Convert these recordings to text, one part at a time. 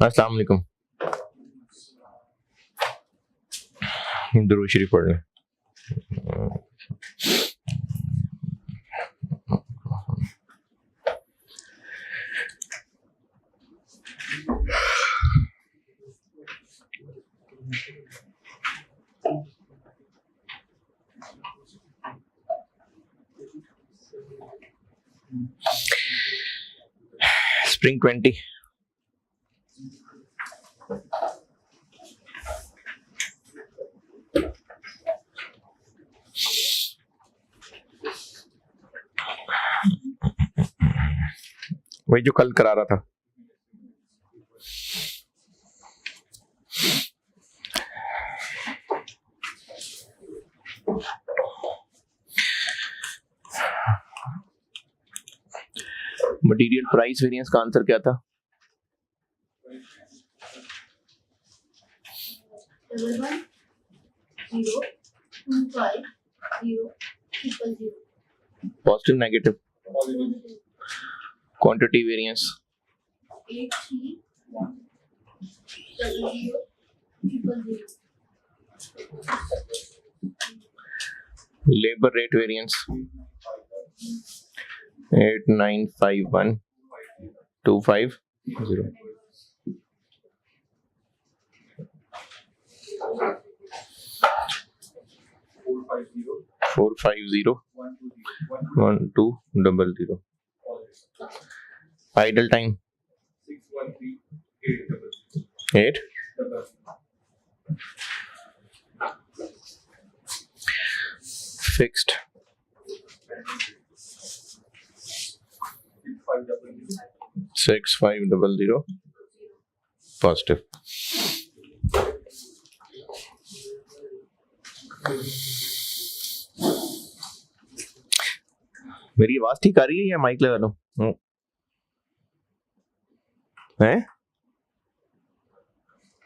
अस्सलाम वालेकुम। दुरूद शरीफ पढ़ लें। स्प्रिंग 20 वही जो कल करा रहा था। मटेरियल प्राइस वेरिएंस का आंसर क्या था? Positive negative quantity variance labour rate variance 8951250 4501200 idle time 8 fixed 6500 positive। मेरी आवाज ठीक आ रही है या माइक लगा लो? है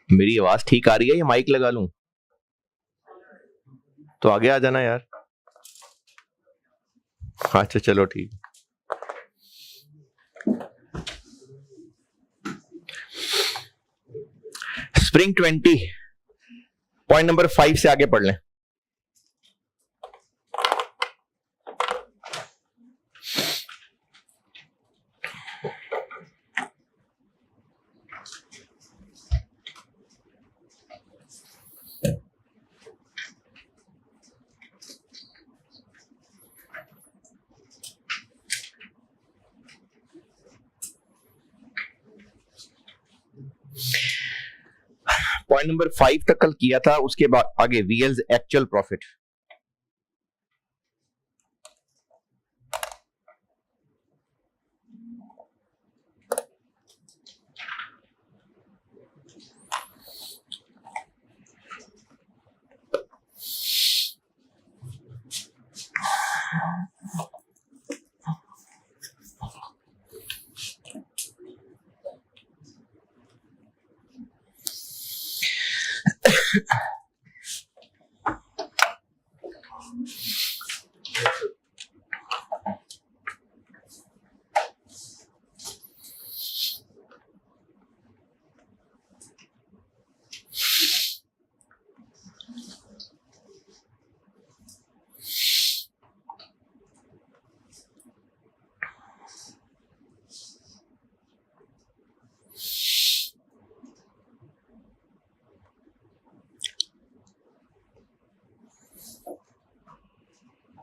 मेरी आवाज ठीक आ रही है या माइक लगा लूं? तो आगे आ जाना यार। अच्छा चलो ठीक। स्प्रिंग 20 पॉइंट नंबर 5 से आगे पढ़ लें। पॉइंट नंबर 5 तक कल किया था, उसके बाद आगे वीएल्स एक्चुअल प्रॉफिट।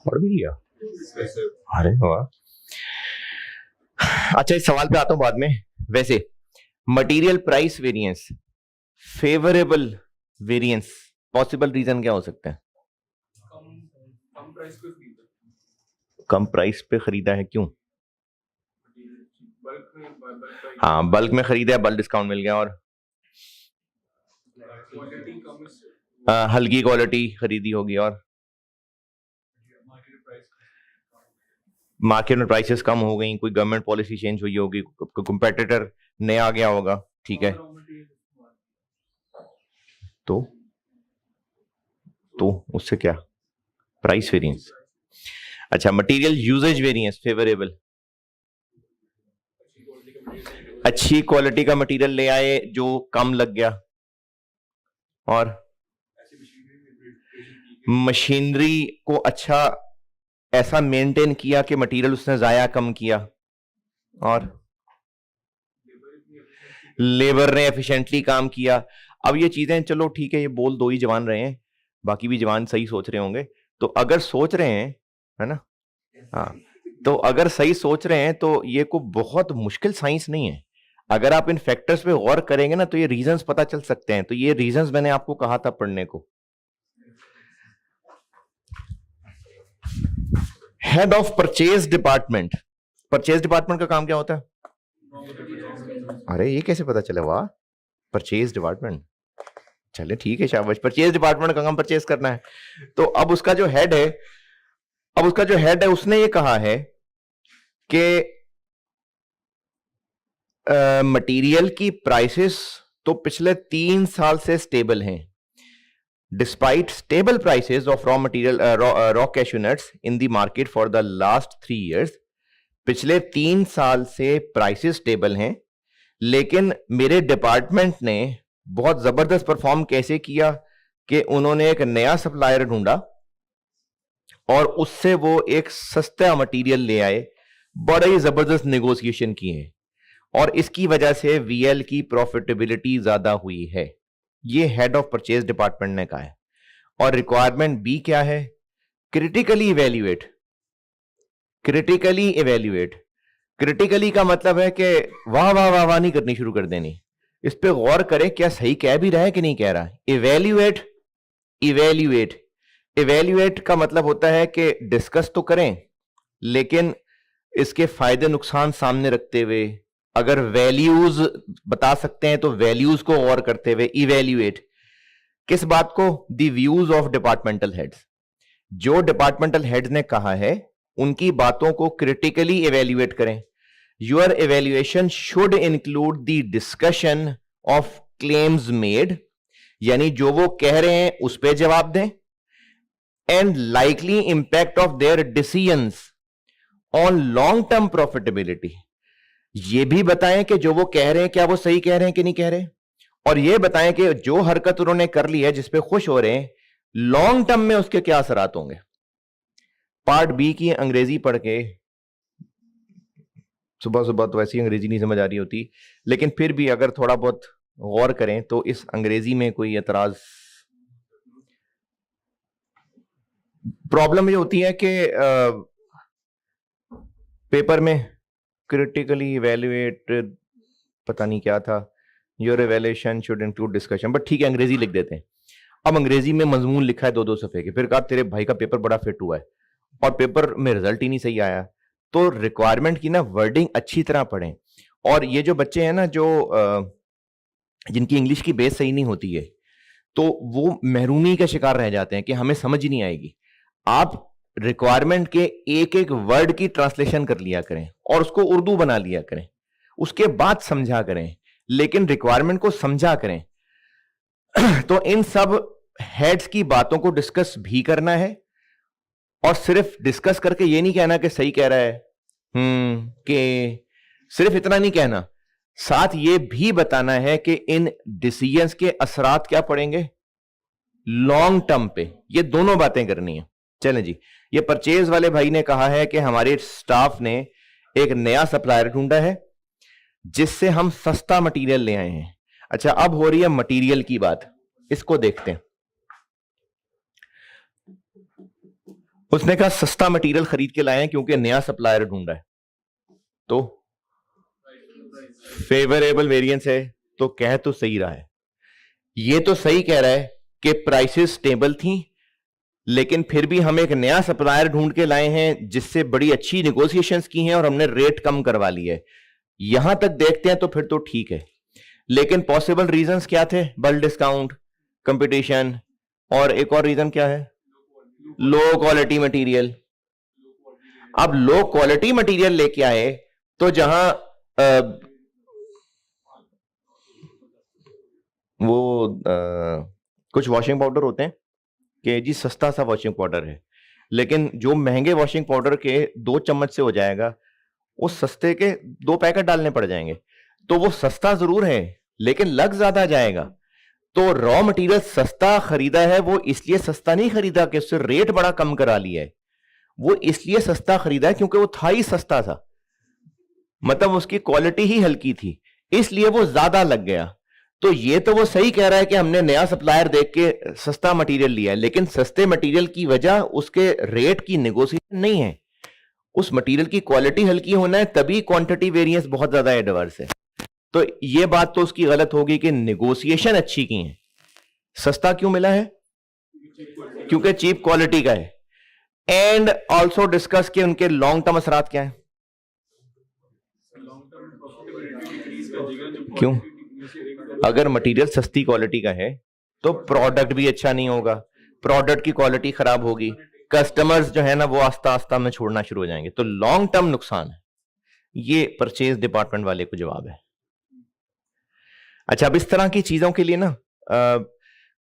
पढ़ भी लिया? अरे वाह। अच्छा इस सवाल पे आता हूं बाद में। वैसे material price variance favourable variance possible reason क्या हो सकता है? कम प्राइस पे खरीदा है, क्यों? हाँ बल्क में खरीदा है, बल्क डिस्काउंट मिल गया, और हल्की क्वालिटी खरीदी होगी, और मार्केट में प्राइसेस कम हो गई, कोई गवर्नमेंट पॉलिसी चेंज हुई होगी, कंपेटिटर नया आ गया होगा, ठीक है। तो उससे क्या? Price variance. अच्छा मटेरियल यूजेज वेरिएंस फेवरेबल अच्छी क्वालिटी का मटेरियल ले आए जो कम लग गया, और मशीनरी को अच्छा ऐसा मेंटेन किया कि मटेरियल उसने जाया कम किया, और लेबर ने एफिशिएंटली काम किया। अब ये चीजें चलो ठीक है, ये बोल दो ही जवान रहे हैं, बाकी भी जवान सही सोच रहे होंगे। तो अगर सोच रहे हैं, है ना, हाँ, तो अगर सही सोच रहे हैं तो ये कोई बहुत मुश्किल साइंस नहीं है। अगर आप इन फैक्टर्स पे गौर करेंगे ना तो ये रीजंस पता चल सकते हैं। तो ये रीजंस मैंने आपको कहा था पढ़ने को। Head of purchase department, purchase department का काम क्या होता है? अरे ये कैसे पता चले? वाह, परचेज डिपार्टमेंट, चले ठीक है, शाबाश। परचेज डिपार्टमेंट का काम परचेज करना है। तो अब उसका जो हेड है, उसने ये कहा है कि मटेरियल की प्राइसेस तो पिछले 3 साल से स्टेबल हैं। Despite stable prices of raw material, raw cashew nuts in the market for the last 3 years, पिछले 3 साल से प्राइसेस स्टेबल हैं, लेकिन मेरे डिपार्टमेंट ने बहुत जबरदस्त परफॉर्म कैसे किया कि उन्होंने एक नया सप्लायर ढूंढा और उससे वो एक सस्ता मटेरियल ले आए, बड़ा ही जबरदस्त नेगोशिएशन किए, और इसकी वजह से वीएल की प्रॉफिटेबिलिटी ज्यादा हुई है। ये हेड ऑफ परचेज डिपार्टमेंट ने कहा है। और रिक्वायरमेंट बी क्या है? Critically evaluate. Critically evaluate, critically का मतलब है कि वाह वाह वाह वाह नहीं करनी शुरू कर देनी, इस पे गौर करें क्या सही कह भी रहा है कि नहीं कह रहा। इवेल्युएट, इवेल्युएट, इवेल्युएट का मतलब होता है कि डिस्कस तो करें, लेकिन इसके फायदे नुकसान सामने रखते हुए, अगर वैल्यूज बता सकते हैं तो वैल्यूज को गौर करते हुए इवेल्युएट। किस बात को? The views of departmental heads. जो डिपार्टमेंटल हेड्स ने कहा है उनकी बातों को क्रिटिकली इवेल्युएट करें। Your evaluation should include the discussion of claims made, यानी जो वो कह रहे हैं उस पर जवाब दें, and likely impact of their decisions on long term profitability. ये भी बताएं कि जो वो कह रहे हैं क्या वो सही कह रहे हैं कि नहीं कह रहे, और ये बताएं कि जो हरकत उन्होंने कर ली है जिसपे खुश हो रहे हैं, लॉन्ग टर्म में उसके क्या असरात होंगे। पार्ट बी की अंग्रेजी पढ़ के, सुबह सुबह तो वैसी अंग्रेजी नहीं समझ आ रही होती, लेकिन फिर भी अगर थोड़ा बहुत गौर करें तो इस अंग्रेजी में कोई एतराज। प्रॉब्लम ये होती है कि पेपर में क्रिटिकली इवेल्युएट पता नहीं क्या था, your evaluation should include discussion, but ठीक है अंग्रेजी लिख देते हैं। अब अंग्रेजी में मजमून लिखा है 2-2 सफ़े के, फिर कहा तेरे भाई का पेपर बड़ा फिट हुआ है और पेपर में रिजल्ट ही नहीं सही आया। तो रिक्वायरमेंट की ना वर्डिंग अच्छी तरह पढ़ें। और ये जो बच्चे हैं ना जो जिनकी इंग्लिश की बेस सही नहीं होती है, तो वो महरूमी का शिकार रह जाते हैं कि हमें समझ ही नहीं आएगी। आप रिक्वायरमेंट के एक एक वर्ड की ट्रांसलेशन कर लिया करें और उसको उर्दू बना लिया करें, उसके बाद समझा करें, लेकिन रिक्वायरमेंट को समझा करें। तो इन सब हेड्स की बातों को डिस्कस भी करना है, और सिर्फ डिस्कस करके ये नहीं कहना कि सही कह रहा है, कि सिर्फ इतना नहीं कहना, साथ ये भी बताना है कि इन डिसीजंस के असरात क्या पड़ेंगे लॉन्ग टर्म पे। ये दोनों बातें करनी है। चलें जी, ये परचेज वाले भाई ने कहा है कि हमारे स्टाफ ने एक नया सप्लायर ढूंढा है जिससे हम सस्ता मटेरियल ले आए हैं। अच्छा, अब हो रही है मटेरियल की बात, इसको देखते हैं। उसने कहा सस्ता मटेरियल खरीद के लाए हैं क्योंकि नया सप्लायर ढूंढा है, तो फेवरेबल वेरिएंस है, तो कह तो सही रहा है। ये तो सही कह रहा है कि प्राइसेस स्टेबल थी, लेकिन फिर भी हम एक नया सप्लायर ढूंढ के लाए हैं जिससे बड़ी अच्छी नेगोशिएशंस की हैं और हमने रेट कम करवा ली है। यहां तक देखते हैं तो फिर तो ठीक है, लेकिन पॉसिबल रीजंस क्या थे? बल्क डिस्काउंट, कंपटीशन, और एक और रीजन क्या है? Low quality material. अब लो क्वालिटी मटेरियल लेके आए तो जहां कुछ वॉशिंग पाउडर होते हैं कि जी सस्ता सा वॉशिंग पाउडर है, लेकिन जो महंगे वॉशिंग पाउडर के 2 चम्मच से हो जाएगा, उस सस्ते के 2 पैकेट डालने पड़ जाएंगे। तो वो सस्ता जरूर है लेकिन लग ज्यादा जाएगा। तो रॉ मटेरियल सस्ता खरीदा है, वो इसलिए सस्ता नहीं खरीदा कि उससे रेट बड़ा कम करा लिया है, वो इसलिए सस्ता खरीदा है क्योंकि वो था ही सस्ता था, मतलब उसकी क्वालिटी ही हल्की थी, इसलिए वो ज्यादा लग गया। तो ये तो वो सही कह रहा है कि हमने नया सप्लायर देख के सस्ता मटेरियल लिया है, लेकिन सस्ते मटेरियल की वजह उसके रेट की नेगोशिएशन नहीं है, उस मटेरियल की क्वालिटी हल्की होना है, तभी क्वांटिटी वेरिएंस बहुत ज्यादा एडवर्स है। तो ये बात तो उसकी गलत होगी कि नेगोशिएशन अच्छी की है। सस्ता क्यों मिला है? क्योंकि चीप क्वालिटी का है। एंड ऑल्सो डिस्कस के उनके लॉन्ग टर्म असरात क्या है। क्यों? अगर मटेरियल सस्ती क्वालिटी का है तो प्रोडक्ट भी अच्छा नहीं होगा, प्रोडक्ट की क्वालिटी खराब होगी, कस्टमर्स जो है ना वो आस्ता आस्ता में छोड़ना शुरू हो जाएंगे, तो लॉन्ग टर्म नुकसान है। ये परचेज डिपार्टमेंट वाले को जवाब है। अच्छा, अब इस तरह की चीजों के लिए ना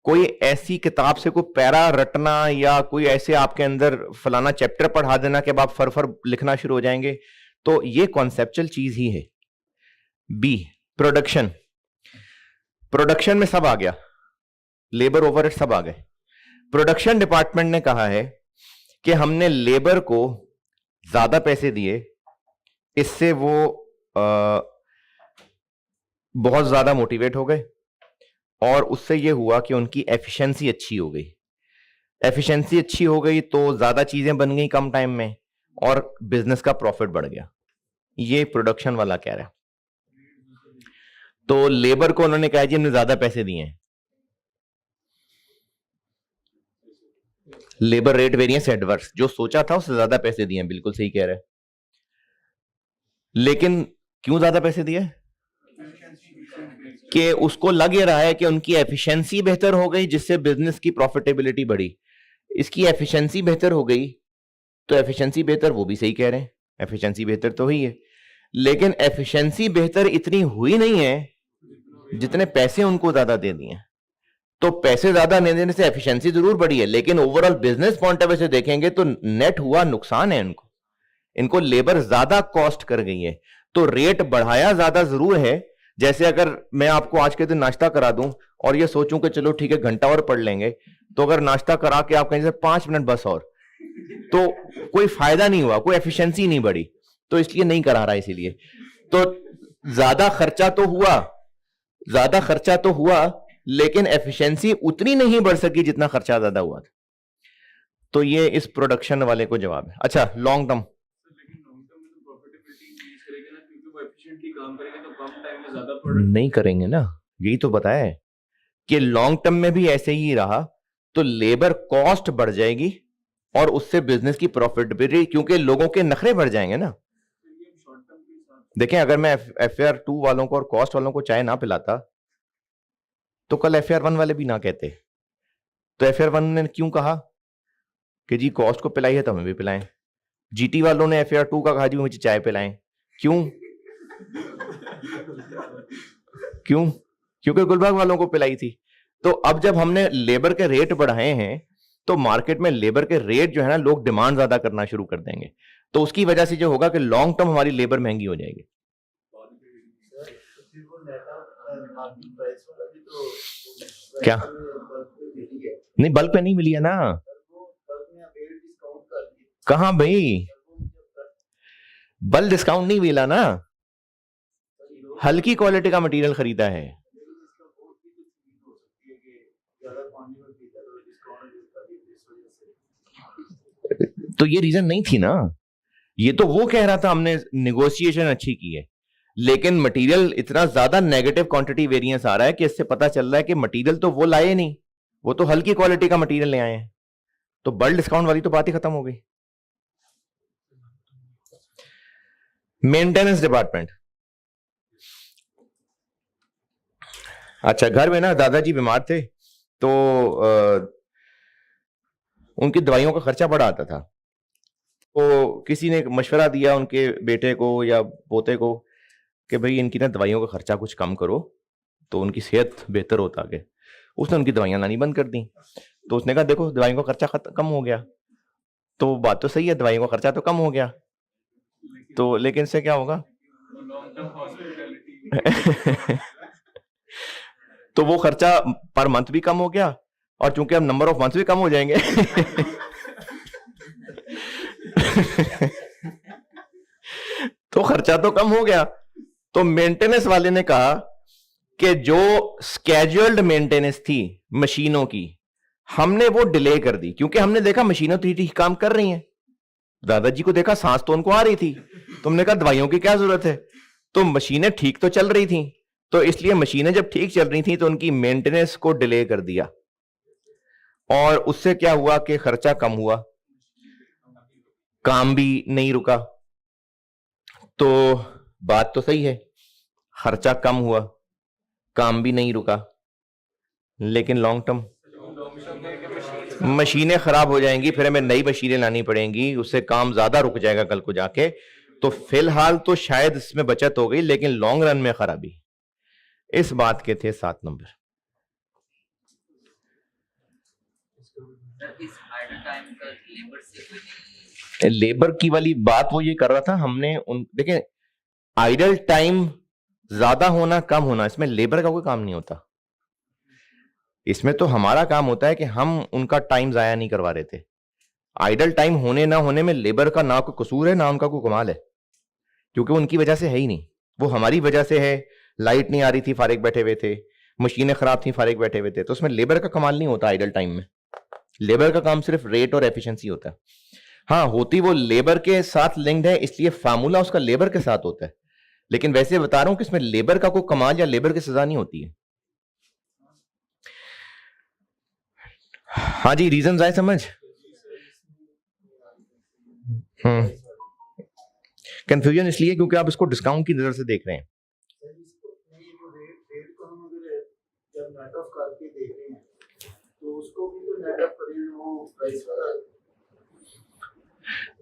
कोई ऐसी किताब से कोई पैरा रटना या कोई ऐसे आपके अंदर फलाना चैप्टर पढ़ा देना कि अब आप फर लिखना शुरू हो जाएंगे, तो ये कॉन्सेप्चुअल चीज ही है। B, production. प्रोडक्शन में सब आ गया, लेबर ओवरहेड सब आ गए। प्रोडक्शन डिपार्टमेंट ने कहा है कि हमने लेबर को ज्यादा पैसे दिए, इससे वो बहुत ज्यादा मोटिवेट हो गए और उससे ये हुआ कि उनकी एफिशिएंसी अच्छी हो गई। एफिशिएंसी अच्छी हो गई तो ज्यादा चीजें बन गई कम टाइम में और बिजनेस का प्रॉफिट बढ़ गया। ये प्रोडक्शन वाला कह रहा है। तो लेबर को उन्होंने कहा जी हमने ज्यादा पैसे दिए हैं, लेबर रेट वेरिएंस एडवर्स, जो सोचा था उससे ज्यादा पैसे दिए हैं, बिल्कुल सही कह रहा है। लेकिन क्यों ज्यादा पैसे दिए? कि उसको लग ये रहा है कि उनकी एफिशिएंसी बेहतर हो गई जिससे बिजनेस की प्रॉफिटेबिलिटी बढ़ी। इसकी एफिशिएंसी बेहतर हो गई तो एफिशिएंसी बेहतर, वो भी सही कह रहे हैं, एफिशिएंसी बेहतर तो हुई है, लेकिन एफिशिएंसी बेहतर इतनी हुई नहीं है जितने पैसे उनको ज्यादा दे दिए। तो पैसे ज्यादा नहीं देने से एफिशिएंसी जरूर बढ़ी है, लेकिन overall business point of view से देखेंगे तो नेट हुआ नुकसान है इनको लेबर ज्यादा कॉस्ट कर गई है। तो रेट बढ़ाया ज्यादा जरूर है। जैसे अगर मैं आपको आज के दिन नाश्ता करा दूं और ये सोचूं कि चलो ठीक है घंटा और पढ़ लेंगे, तो अगर नाश्ता करा के आप कहें जैसे 5 मिनट बस और, तो कोई फायदा नहीं हुआ, कोई एफिशिएंसी नहीं बढ़ी, तो इसलिए नहीं करा रहा। इसीलिए तो ज्यादा खर्चा तो हुआ लेकिन एफिशिएंसी उतनी नहीं बढ़ सकी जितना खर्चा ज्यादा हुआ था। तो ये इस प्रोडक्शन वाले को जवाब है। अच्छा, लॉन्ग टर्म नहीं करेंगे ना, यही तो बताया है कि लॉन्ग टर्म में भी ऐसे ही रहा तो लेबर कॉस्ट बढ़ जाएगी और उससे बिजनेस की प्रॉफिटेबिलिटी, क्योंकि लोगों के नखरे बढ़ जाएंगे ना। देखें, अगर मैं FAR 2 वालों को और कॉस्ट वालों को चाय ना पिलाता तो कल FAR 1 वाले भी ना कहते। तो FAR 1 ने क्यों कहा कि जी कॉस्ट को पिलाई है तो हमें भी पिलाएं। GT वालों ने FAR 2 का कहा जी मुझे चाय पिलाएं। क्यों? क्योंकि गुलबर्ग वालों को पिलाई थी। तो अब जब हमने लेबर के रेट बढ़ाए हैं तो मार्केट में लेबर के रेट जो है ना लोग डिमांड ज्यादा करना शुरू कर देंगे, तो उसकी वजह से जो होगा कि लॉन्ग टर्म हमारी लेबर महंगी हो जाएगी। क्या नहीं, बल्क पे नहीं मिली है ना। कहां भाई, बल्क डिस्काउंट नहीं मिला ना, हल्की क्वालिटी का मटेरियल खरीदा है। तो ये रीजन नहीं थी ना, ये तो वो कह रहा था हमने नेगोशिएशन अच्छी की है, लेकिन मटेरियल इतना ज्यादा नेगेटिव क्वांटिटी वेरिएंस आ रहा है कि इससे पता चल रहा है कि मटेरियल तो वो लाए नहीं, वो तो हल्की क्वालिटी का मटेरियल ले आए हैं। तो बल्क डिस्काउंट वाली तो बात ही खत्म हो गई। Maintenance department. अच्छा, घर में ना दादाजी बीमार थे तो उनकी दवाइयों का खर्चा बड़ा आता था। तो किसी ने मशवरा दिया उनके बेटे को या पोते को कि भाई इनकी ना दवाइयों का खर्चा कुछ कम करो तो उनकी सेहत बेहतर होता है। उसने उनकी दवाइयां लानी बंद कर दी। तो उसने कहा देखो दवाइयों का खर्चा कम हो गया, तो बात तो सही है, दवाइयों का खर्चा तो कम हो गया, तो लेकिन इससे क्या होगा? तो वो खर्चा पर मंथ भी कम हो गया, और चूंकि अब नंबर ऑफ मंथ्स भी कम हो जाएंगे तो खर्चा तो कम हो गया। तो मेंटेनेंस वाले ने कहा कि जो स्केड्यूल्ड मेंटेनेंस थी मशीनों की, हमने वो डिले कर दी, क्योंकि हमने देखा मशीनें तो ठीक काम कर रही हैं। दादाजी को देखा सांस तो उनको आ रही थी, तुमने कहा दवाइयों की क्या जरूरत है, तो मशीनें ठीक तो चल रही थी, तो इसलिए मशीनें जब ठीक चल रही थी तो उनकी मेंटेनेंस को डिले कर दिया, और उससे क्या हुआ कि खर्चा कम हुआ, काम भी नहीं रुका। तो बात तो सही है, खर्चा कम हुआ, काम भी नहीं रुका, लेकिन लॉन्ग टर्म मशीनें खराब हो जाएंगी, फिर हमें नई मशीनें लानी पड़ेंगी, उससे काम ज्यादा रुक जाएगा कल को जाके। तो फिलहाल तो शायद इसमें बचत हो गई, लेकिन लॉन्ग रन में खराबी। इस बात के थे 7 नंबर। लेबर की वाली बात वो ये कर रहा था, हमने उन देखें आइडल टाइम ज्यादा होना कम होना, इसमें लेबर का कोई काम नहीं होता। इसमें तो हमारा काम होता है कि हम उनका टाइम जाया नहीं करवा रहे थे। आइडल टाइम होने ना होने में लेबर का ना कोई कसूर है ना उनका कोई कमाल है, क्योंकि उनकी वजह से है ही नहीं, वो हमारी वजह से है। लाइट नहीं आ रही थी, फारिग बैठे हुए थे, मशीनें खराब थी, फारिग बैठे हुए थे, तो उसमें लेबर का कमाल नहीं होता। आइडल टाइम में लेबर का काम सिर्फ रेट और एफिशिएंसी होता है। हाँ, होती वो लेबर के साथ लिंक्ड है, इसलिए फार्मूला उसका लेबर के साथ होता है, लेकिन वैसे बता रहा हूं कि इसमें लेबर का कोई कमाल या लेबर की सजा नहीं होती है। हाँ जी, रीजन आए समझ। कंफ्यूजन इसलिए क्योंकि आप इसको डिस्काउंट की नजर से देख रहे हैं।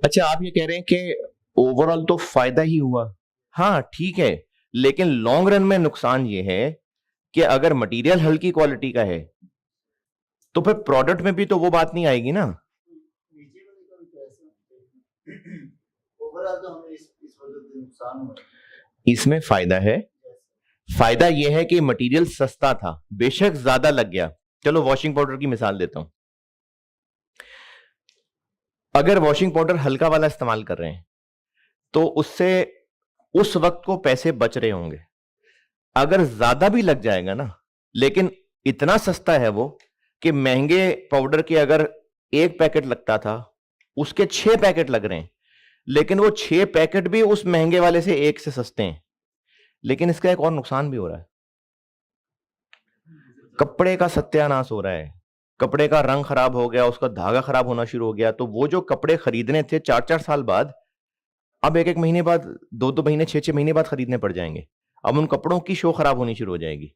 अच्छा, आप ये कह रहे हैं कि ओवरऑल तो फायदा ही हुआ। हाँ ठीक है, लेकिन लॉन्ग रन में नुकसान ये है कि अगर मटेरियल हल्की क्वालिटी का है तो फिर प्रोडक्ट में भी तो वो बात नहीं आएगी ना। इसमें फायदा है, फायदा यह है कि मटेरियल सस्ता था, बेशक ज्यादा लग गया। चलो वॉशिंग पाउडर की मिसाल देता हूं, अगर वॉशिंग पाउडर हल्का वाला इस्तेमाल कर रहे हैं तो उससे उस वक्त को पैसे बच रहे होंगे। अगर ज्यादा भी लग जाएगा ना, लेकिन इतना सस्ता है वो कि महंगे पाउडर के अगर 1 पैकेट लगता था उसके 6 पैकेट लग रहे हैं, लेकिन वो 6 पैकेट भी उस महंगे वाले से 1 से सस्ते हैं। लेकिन इसका एक और नुकसान भी हो रहा है, कपड़े का सत्यानाश हो रहा है, कपड़े का रंग खराब हो गया, उसका धागा खराब होना शुरू हो गया। तो वो जो कपड़े खरीदने थे 4-4 साल बाद, अब 1-1 महीने बाद, 2-2 महीने, 6-6 महीने बाद खरीदने पड़ जाएंगे। अब उन कपड़ों की शो खराब होनी शुरू हो जाएगी।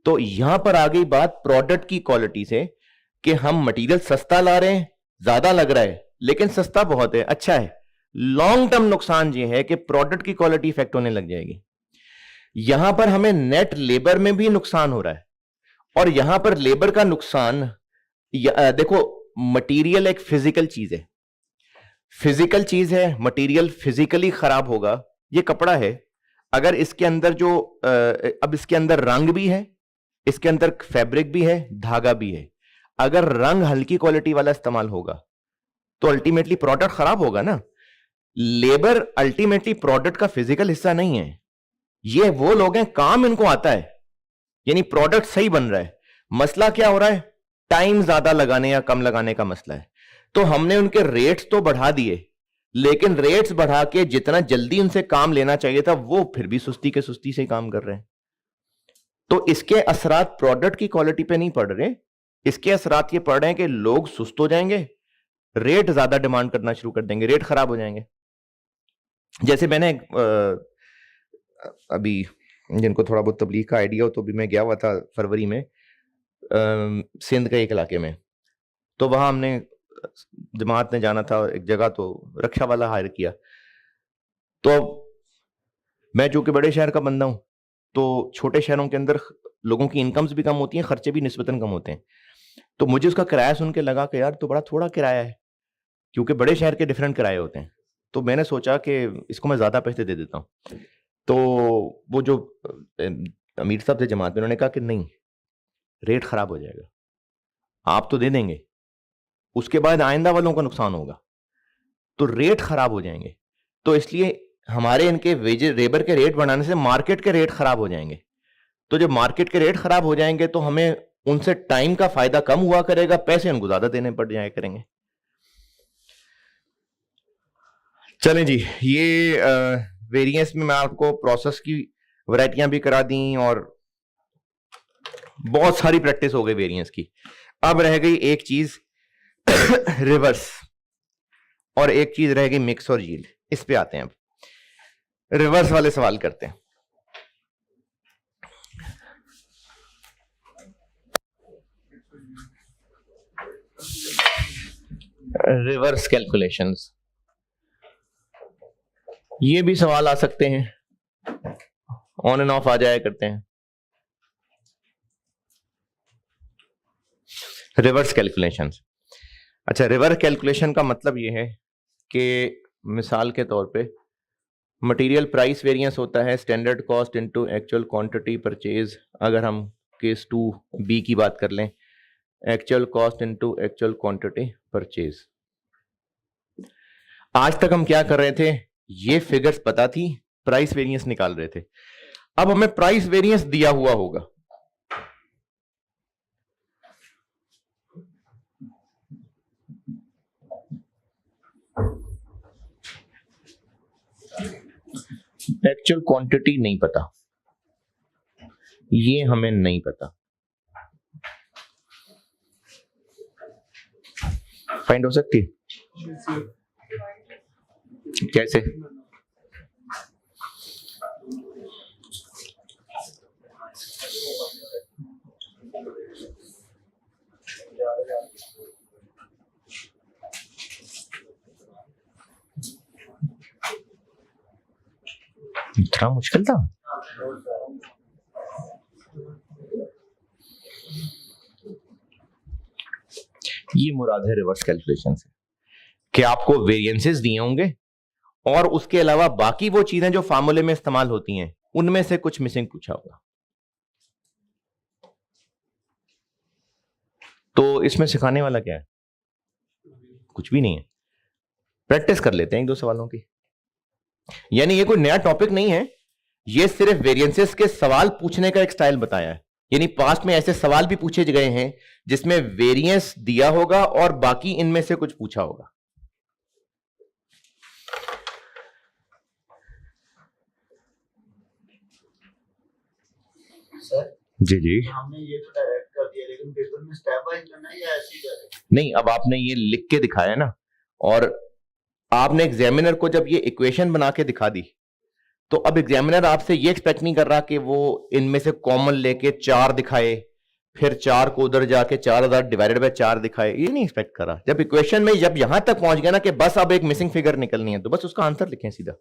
तो यहां पर आ गई बात प्रोडक्ट की क्वालिटी से कि हम मटेरियल सस्ता ला रहे हैं, ज्यादा लग रहा है, लेकिन सस्ता बहुत है, अच्छा है। लॉन्ग टर्म नुकसान ये है कि प्रोडक्ट की क्वालिटी इफेक्ट होने लग जाएगी। यहां पर हमें नेट लेबर में भी नुकसान हो रहा है, और यहां पर लेबर का नुकसान देखो, मटेरियल एक फिजिकल चीज है, फिजिकल चीज है, मटेरियल फिजिकली खराब होगा। ये कपड़ा है, अगर इसके अंदर जो अब इसके अंदर रंग भी है, इसके अंदर फैब्रिक भी है, धागा भी है, अगर रंग हल्की क्वालिटी वाला इस्तेमाल होगा तो अल्टीमेटली प्रोडक्ट खराब होगा ना। लेबर अल्टीमेटली प्रोडक्ट का फिजिकल हिस्सा नहीं है, ये वो लोग हैं, काम इनको आता है, यानी प्रोडक्ट सही बन रहा है। मसला क्या हो रहा है, टाइम ज्यादा लगाने या कम लगाने का मसला है। तो हमने उनके रेट्स तो बढ़ा दिए, लेकिन रेट्स बढ़ा के जितना जल्दी उनसे काम लेना चाहिए था वो फिर भी सुस्ती के सुस्ती से काम कर रहे हैं। तो इसके असरात प्रोडक्ट की क्वालिटी पे नहीं पड़ रहे, इसके असरात ये पड़ रहे हैं कि लोग सुस्त हो जाएंगे, रेट ज्यादा डिमांड करना शुरू कर देंगे, रेट खराब हो जाएंगे। जैसे मैंने अभी, जिनको थोड़ा बहुत तबलीग का आइडिया हो, तो भी मैं गया हुआ था फरवरी में सिंध के एक इलाके में, तो वहां हमने जमात ने जाना था एक जगह, तो रक्षा वाला हायर किया। तो मैं जो कि बड़े शहर का बंदा हूं, तो छोटे शहरों के अंदर लोगों की इनकम्स भी कम होती हैं, खर्चे भी निस्बतन कम होते हैं। तो मुझे उसका किराया सुन के लगा कि यार तो बड़ा थोड़ा किराया है, क्योंकि बड़े शहर के डिफरेंट किराए होते हैं। तो मैंने सोचा कि इसको मैं ज्यादा पैसे दे देता हूँ। तो वो जो अमीर साहब थे जमात में, उन्होंने कहा कि नहीं, रेट खराब हो जाएगा, आप तो दे देंगे, उसके बाद आइंदा वालों का नुकसान होगा, तो रेट खराब हो जाएंगे, तो इसलिए हमारे इनके वेजेस लेबर के रेट बढ़ाने से मार्केट के रेट खराब हो जाएंगे। तो जब मार्केट के रेट खराब हो जाएंगे तो हमें उनसे टाइम का फायदा कम हुआ करेगा, पैसे उनको ज्यादा देने पड़ जाया करेंगे। चलें जी, ये वेरिएंस में मैं आपको प्रोसेस की वैरायटियां भी करा दी और बहुत सारी प्रैक्टिस हो गई वेरिएंस की। अब रह गई एक चीज रिवर्स, और एक चीज रह गई मिक्स और यील्ड। इस पे आते हैं, अब रिवर्स वाले सवाल करते हैं। रिवर्स कैलकुलेशंस, ये भी सवाल आ सकते हैं, ऑन एंड ऑफ आ जाया करते हैं। रिवर्स कैलकुलेशंस, अच्छा, रिवर्स कैलकुलेशन का मतलब ये है कि मिसाल के तौर पे मटेरियल प्राइस वेरिएंस होता है standard cost into actual quantity purchase. अगर हम केस 2B की बात कर लें, actual cost into actual quantity purchase. आज तक हम क्या कर रहे थे, ये फिगर्स पता थी, प्राइस वेरिएंस निकाल रहे थे। अब हमें प्राइस वेरिएंस दिया हुआ होगा, एक्चुअल क्वांटिटी नहीं पता, ये हमें नहीं पता, फाइंड हो सकती है कैसे? इतना मुश्किल था? ये मुराद है रिवर्स कैलकुलेशन से कि आपको वेरिएंसेस दिए होंगे और उसके अलावा बाकी वो चीजें जो फार्मूले में इस्तेमाल होती हैं उनमें से कुछ मिसिंग पूछा होगा। तो इसमें सिखाने वाला क्या है? कुछ भी नहीं है, प्रैक्टिस कर लेते हैं एक दो सवालों की। यानी ये कोई नया टॉपिक नहीं है, ये सिर्फ वेरिएंसेस के सवाल पूछने का एक स्टाइल बताया है। यानी पास्ट में ऐसे सवाल भी पूछे गए हैं जिसमें वेरिएंस दिया होगा और बाकी इनमें से कुछ पूछा होगा। सर जी जी, हमने ये तो डायरेक्ट कर दिया, लेकिन पेपर में स्टेप वाइज करना है या ऐसे ही डायरेक्ट? नहीं, अब आपने ये लिख के दिखाया ना, और आपने एग्जामिनर को जब ये इक्वेशन बना के दिखा दी, तो अब एग्जामिनर आपसे ये एक्सपेक्ट नहीं कर रहा कि वो इनमें से कॉमन लेके 4 दिखाए, फिर 4 को उधर जाके 4000 डिवाइडेड बाय 4 दिखाए, ये नहीं एक्सपेक्ट कर रहा। जब इक्वेशन में जब यहां तक पहुंच गया ना कि बस अब एक मिसिंग फिगर निकलनी है, तो बस उसका आंसर लिखें सीधा।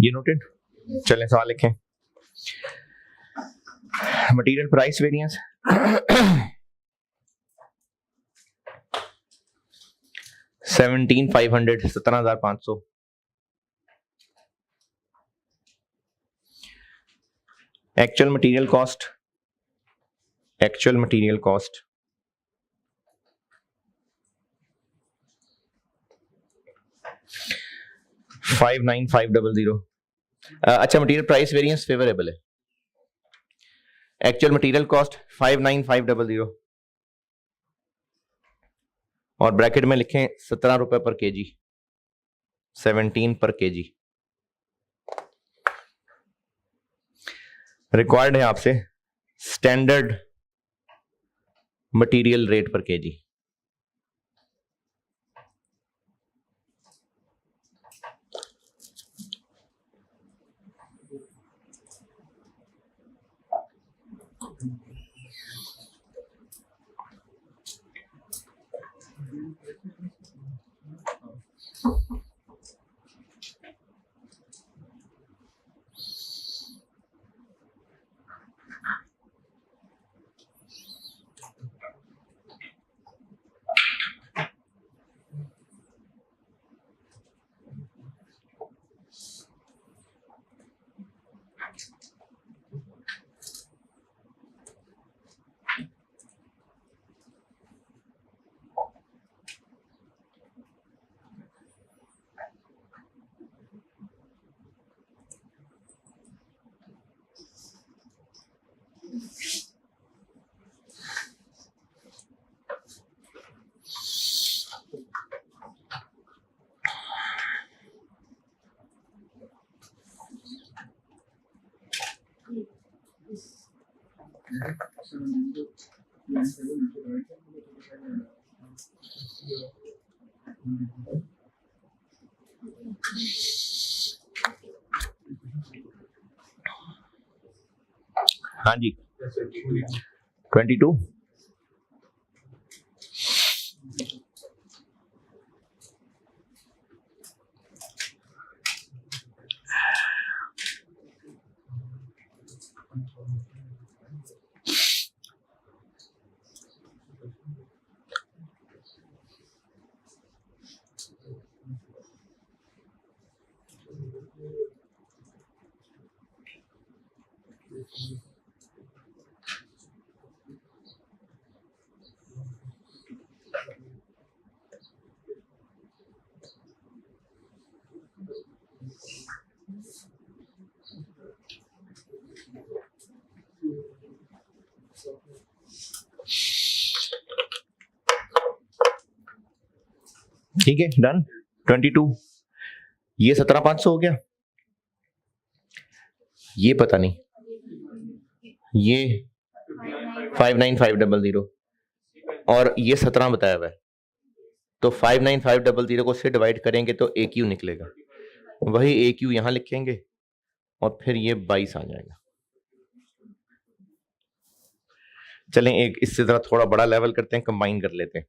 ये नोटेड? चलें सवाल लिखें। Material price variance 17,500 17,500। Actual material cost 59,500। अच्छा, मटेरियल प्राइस वेरिएंस फेवरेबल है। एक्चुअल मटेरियल कॉस्ट 59,500 और ब्रैकेट में लिखें 17 रुपए पर केजी, 17 पर केजी। रिक्वायर्ड है आपसे स्टैंडर्ड मटेरियल रेट पर केजी। हाँ जी, 22। ठीक है, डन। 22। ये 17,500 हो गया। ये पता नहीं, ये 59,500 और ये 17 बताया हुआ है, तो 59,500 को से डिवाइड करेंगे तो AQ निकलेगा। वही AQ यहां लिखेंगे और फिर ये 22 आ जाएगा। चलें एक इससे जरा थोड़ा बड़ा लेवल करते हैं, कंबाइन कर लेते हैं।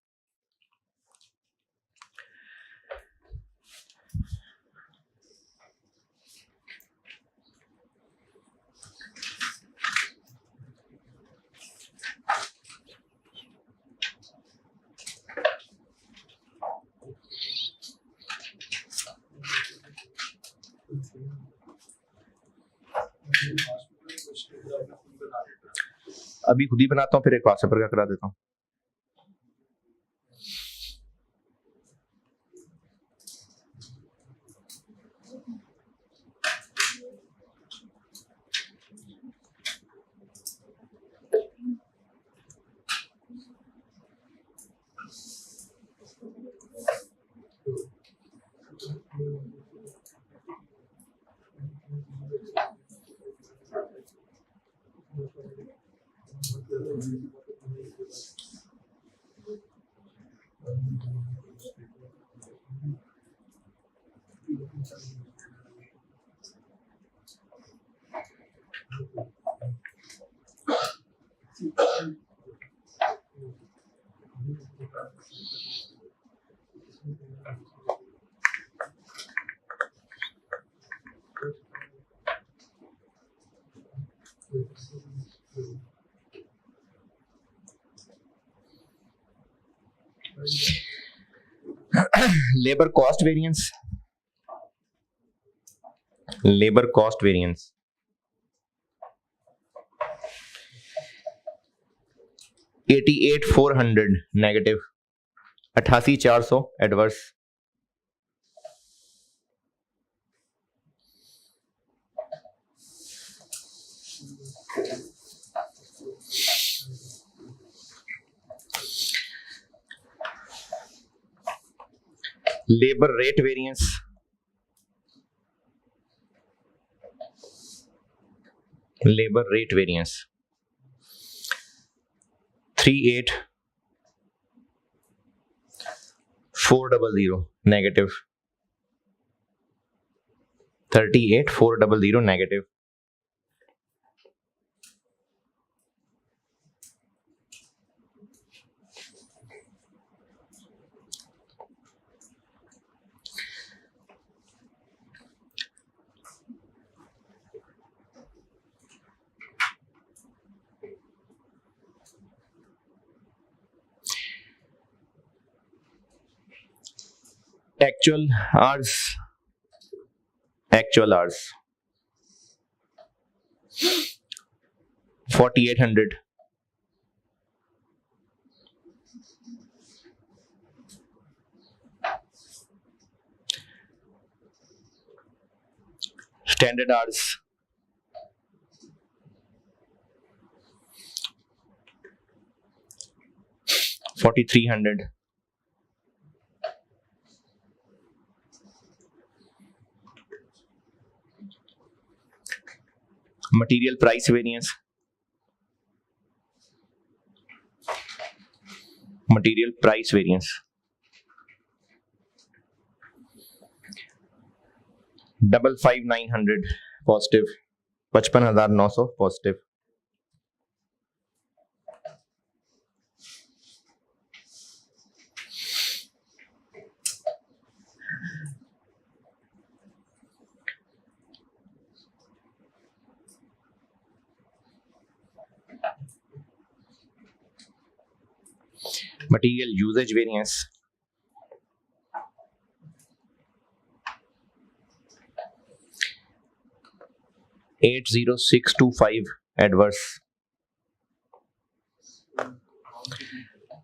अभी खुद ही बनाता हूँ, फिर एक व्हाट्सएप पर करा देता हूँ। Labor cost variance. Labor cost variance. 88,400 negative. 88,400 adverse. Labor rate variance. Labor rate variance. 38,400 negative. 38,400 negative. Actual hours. Actual hours. 4,800. Standard hours. 4,300. Material price variance. Material price variance. 55,900 positive. 55,900 positive. Material usage variance. $80,625 adverse.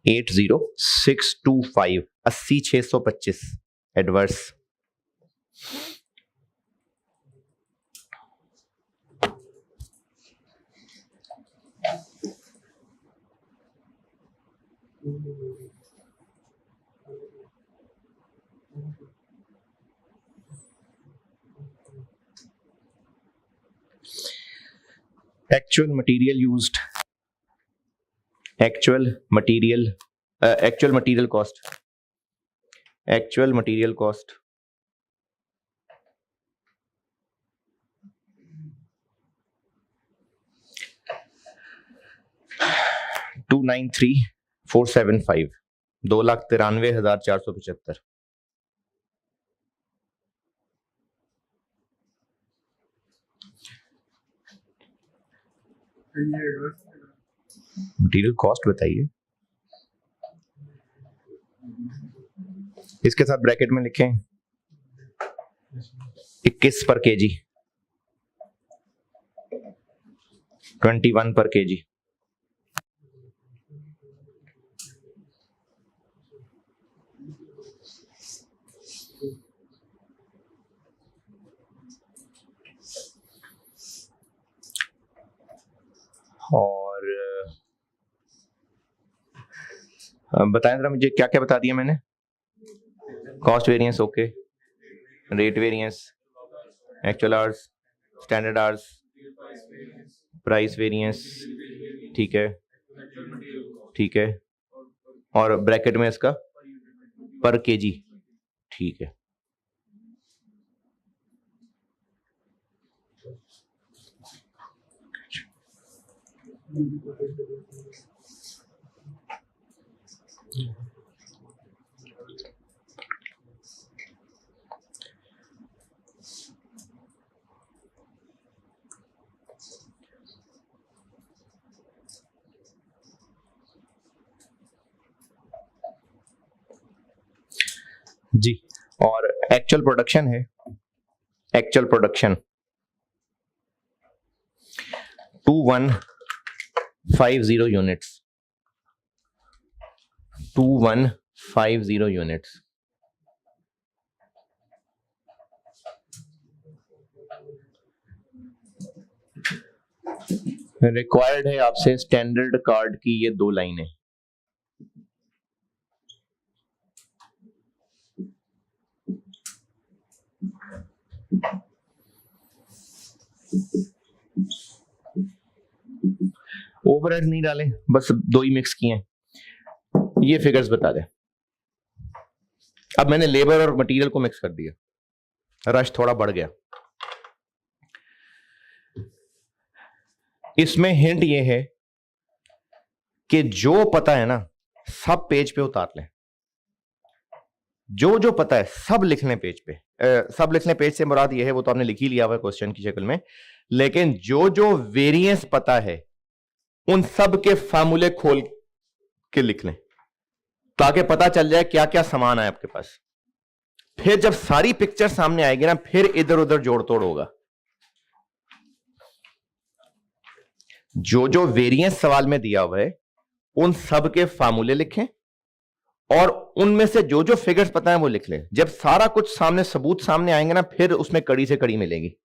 80,625 80,625 adverse. Actual material used. Actual material cost. Actual material cost. 293,475. 2,93,475. Material cost बताइए, इसके साथ bracket में लिखें 21 पर KG, 21 पर KG. और बताएं जरा मुझे क्या क्या बता दिया मैंने। Cost variance okay, rate variance, actual hours, standard hours, price variance, ठीक है ठीक है, और ब्रैकेट में इसका पर केजी, ठीक है। जी, और एक्चुअल प्रोडक्शन है, actual production 2150 units, 2150 units. Required है आपसे स्टैंडर्ड कार्ड की ये 2 लाइनें। ओवरहेड नहीं डाले, बस 2 ही मिक्स किए हैं। ये फिगर्स बता दे। अब मैंने लेबर और मटेरियल को मिक्स कर दिया, रश थोड़ा बढ़ गया। इसमें हिंट ये है कि जो पता है ना सब पेज पे उतार लें, जो जो पता है सब लिख लें पेज पे। सब लिख लें पेज से मुराद ये है, वो तो आपने लिख ही लिया हुआ है क्वेश्चन की शक्ल में, लेकिन जो जो वेरिएंस पता है उन सब के फार्मूले खोल के लिख लें, ताकि पता चल जाए क्या क्या सामान है आपके पास। फिर जब सारी पिक्चर सामने आएगी ना, फिर इधर उधर जोड़ तोड़ होगा। जो जो वेरिएंस सवाल में दिया हुआ है उन सब के फार्मूले लिखें, और उनमें से जो जो फिगर्स पता है वो लिख लें। जब सारा कुछ सामने सबूत सामने आएंगे ना, फिर उसमें कड़ी से कड़ी मिलेगी।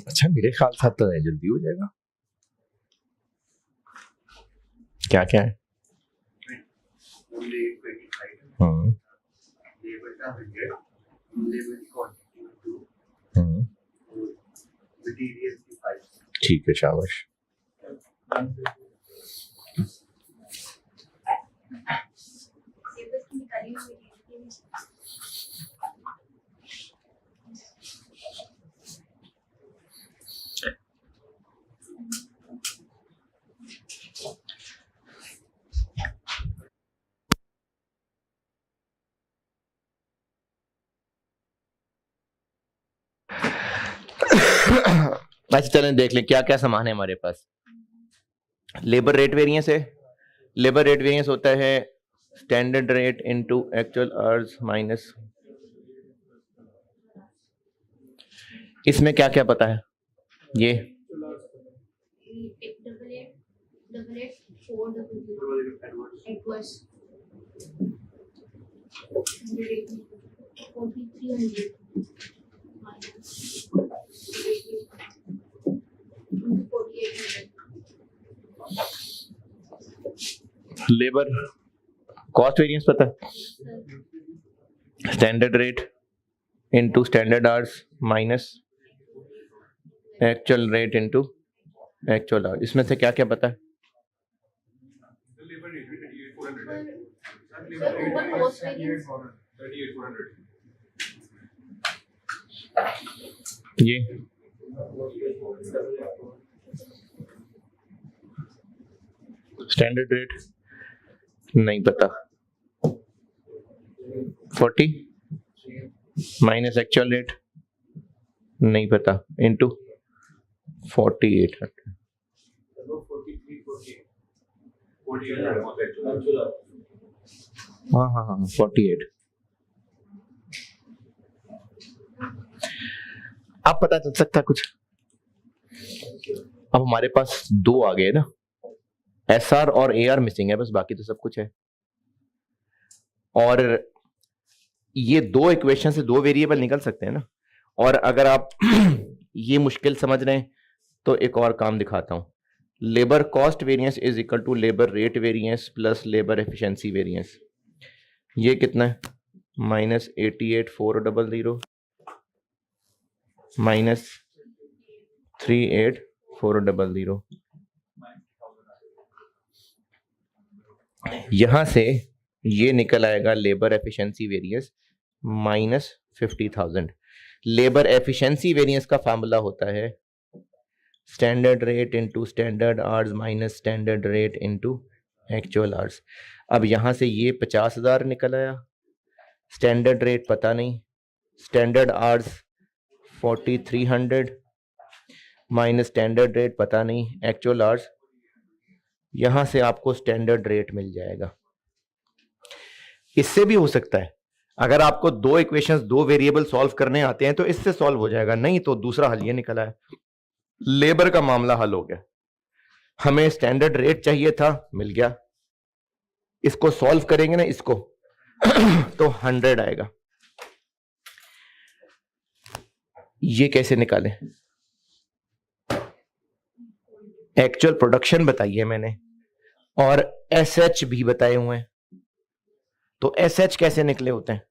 अच्छा, मेरे ख्याल से तो जल्दी हो जाएगा। क्या क्या है? हम्म हम्म, ठीक है, शाबाश। अच्छा, चलें देख लें क्या क्या सामान है हमारे पास। लेबर रेट वेरिएंस है। लेबर रेट वेरिएंस होता है standard rate into actual hours minus, इसमें क्या क्या पता है? ये लेबर कॉस्ट वेरिएंस पता है, standard rate into standard hours minus actual rate into actual hours, इसमें से क्या क्या पता है? ये स्टैंडर्ड रेट नहीं पता, 40 माइनस एक्चुअल रेट नहीं पता इनटू 4800। हाँ हाँ हाँ 48। अब पता चल सकता कुछ? अब हमारे पास दो आ गए ना, एसआर और एआर मिसिंग है, बस बाकी तो सब कुछ है। और ये दो इक्वेशन से दो वेरिएबल निकल सकते हैं ना। और अगर आप ये मुश्किल समझ रहे हैं तो एक और काम दिखाता हूं। Labour cost variance is equal to labour rate variance plus labour efficiency variance. ये कितना है? -88,400 माइनस 38,400। यहां से ये निकल आएगा labour efficiency variance -50,000। Labour efficiency variance का फार्मूला होता है standard rate into standard hours minus standard rate into actual hours. अब यहां से ये 50,000 निकल आया, स्टैंडर्ड रेट पता नहीं, standard hours 4300 minus standard rate पता नहीं, एक्चुअल आवर्स। यहां से आपको स्टैंडर्ड रेट मिल जाएगा। इससे भी हो सकता है, अगर आपको दो इक्वेशंस दो वेरिएबल सॉल्व करने आते हैं तो इससे सॉल्व हो जाएगा, नहीं तो दूसरा हल ये निकला है। लेबर का मामला हल हो गया, हमें स्टैंडर्ड रेट चाहिए था, मिल गया। इसको सॉल्व करेंगे ना इसको तो 100 आएगा। ये कैसे निकालें? एक्चुअल प्रोडक्शन बताई है मैंने और एसएच भी बताए हुए हैं। तो एसएच कैसे निकले होते हैं?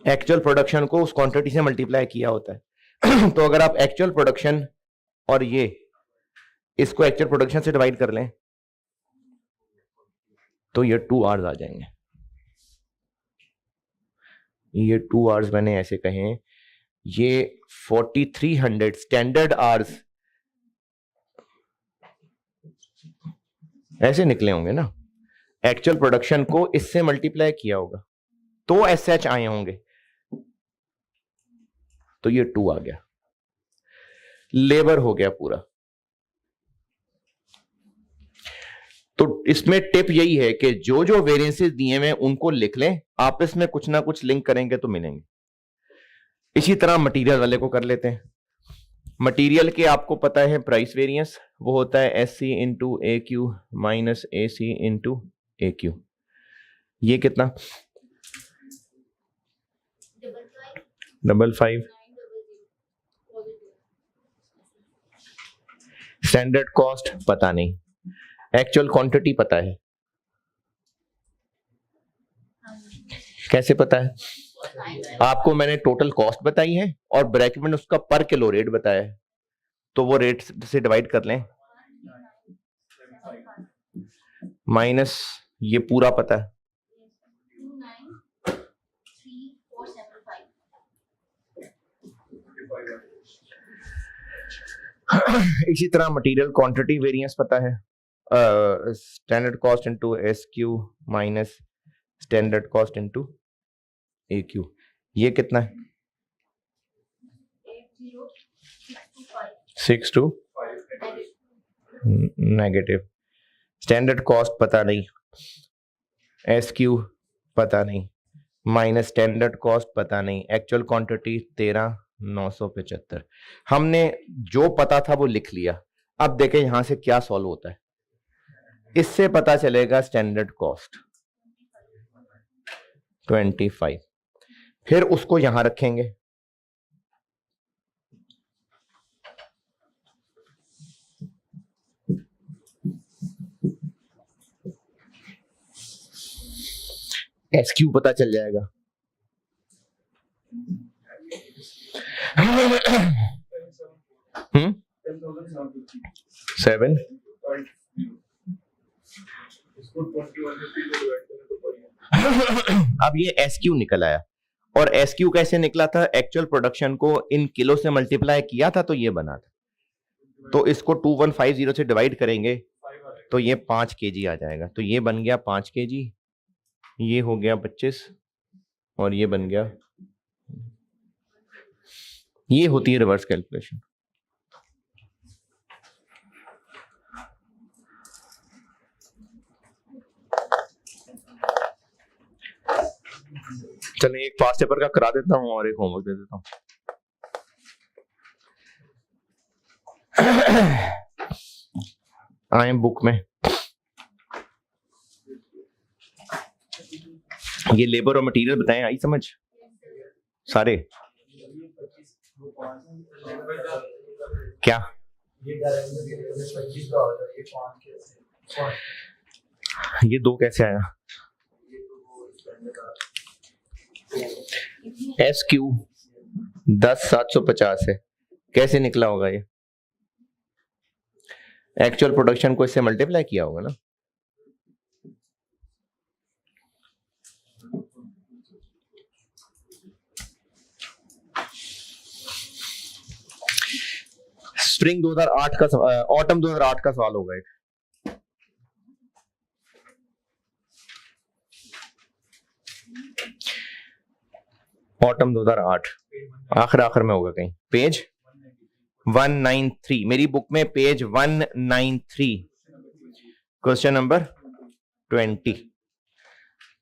एक्चुअल प्रोडक्शन को उस क्वांटिटी से मल्टीप्लाई किया होता है तो अगर आप एक्चुअल प्रोडक्शन और ये इसको एक्चुअल प्रोडक्शन से डिवाइड कर लें तो ये 2 आवर्स आ जाएंगे। ये 2 आवर्स मैंने ऐसे कहे हैं, ये 4300 स्टैंडर्ड आवर्स ऐसे निकले होंगे ना। एक्चुअल प्रोडक्शन को इससे मल्टीप्लाई किया होगा तो एसएच आए होंगे, तो ये 2 आ गया। लेबर हो गया पूरा। तो इसमें टिप यही है कि जो जो वेरिएंसेस दिए हुए उनको लिख लें, आपस में कुछ ना कुछ लिंक करेंगे तो मिलेंगे। इसी तरह मटेरियल वाले को कर लेते हैं। मटेरियल के आपको पता है प्राइस वेरिएंस, वो होता है एससी इंटू ए क्यू माइनस ए सी इंटू ए क्यू। ये कितना? 55। स्टैंडर्ड कॉस्ट पता नहीं, एक्चुअल क्वांटिटी पता है। कैसे पता है? आपको मैंने टोटल कॉस्ट बताई है और ब्रैकेट में उसका पर किलो रेट बताया है, तो वो रेट से डिवाइड कर लें, माइनस ये पूरा पता है। इसी तरह मटेरियल क्वांटिटी वेरिएंस पता है, standard cost into S Q minus standard cost into A Q. ये कितना है? 625 नेगेटिव। स्टैंडर्ड कॉस्ट पता नहीं, एस क्यू पता नहीं, माइनस स्टैंडर्ड कॉस्ट पता नहीं, एक्चुअल क्वांटिटी 13,975। हमने जो पता था वो लिख लिया। अब देखें यहां से क्या सॉल्व होता है। इससे पता चलेगा स्टैंडर्ड कॉस्ट 25, फिर उसको यहां रखेंगे, एस क्यू पता चल जाएगा। हम्म 7 अब ये एस क्यू निकल आया। और एस क्यू कैसे निकला था? एक्चुअल प्रोडक्शन को इन किलो से मल्टीप्लाई किया था तो ये बना था। तो इसको 2150 से डिवाइड करेंगे तो ये 5 kg आ जाएगा। तो ये बन गया 5 kg, ये हो गया 25 और ये बन गया। ये होती है रिवर्स कैलकुलेशन। चलिए एक फास्ट पेपर का करा देता हूं और एक होमवर्क दे देता हूं। आए बुक में ये लेबर और मटेरियल बताएं, आई समझ सारे? क्या ये दो कैसे आया? एस क्यू 10,750 है, कैसे निकला होगा ये? एक्चुअल प्रोडक्शन को इससे मल्टीप्लाई किया होगा ना। स्प्रिंग 2008 का ऑटम 2008 का सवाल होगा एक। ऑटम 2008 आखिर में होगा कहीं, पेज 193, मेरी बुक में page 193, question number 20।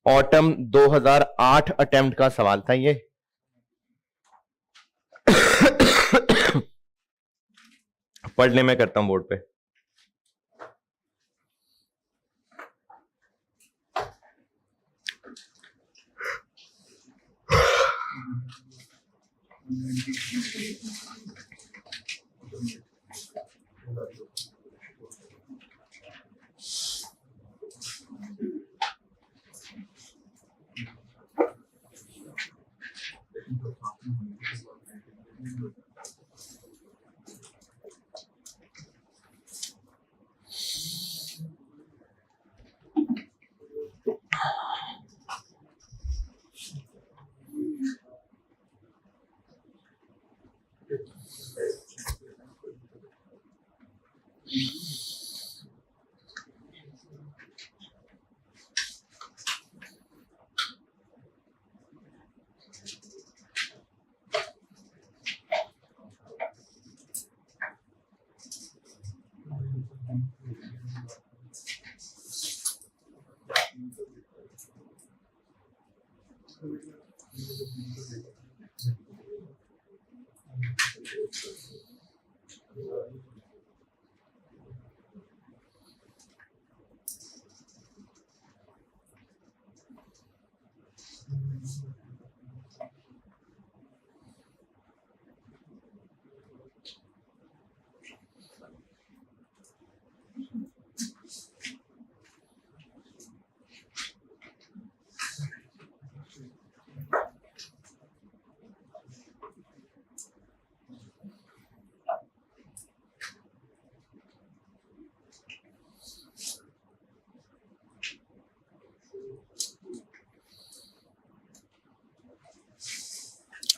Autumn 2008 attempt का सवाल था ये। पढ़ने में करता हूं बोर्ड पे।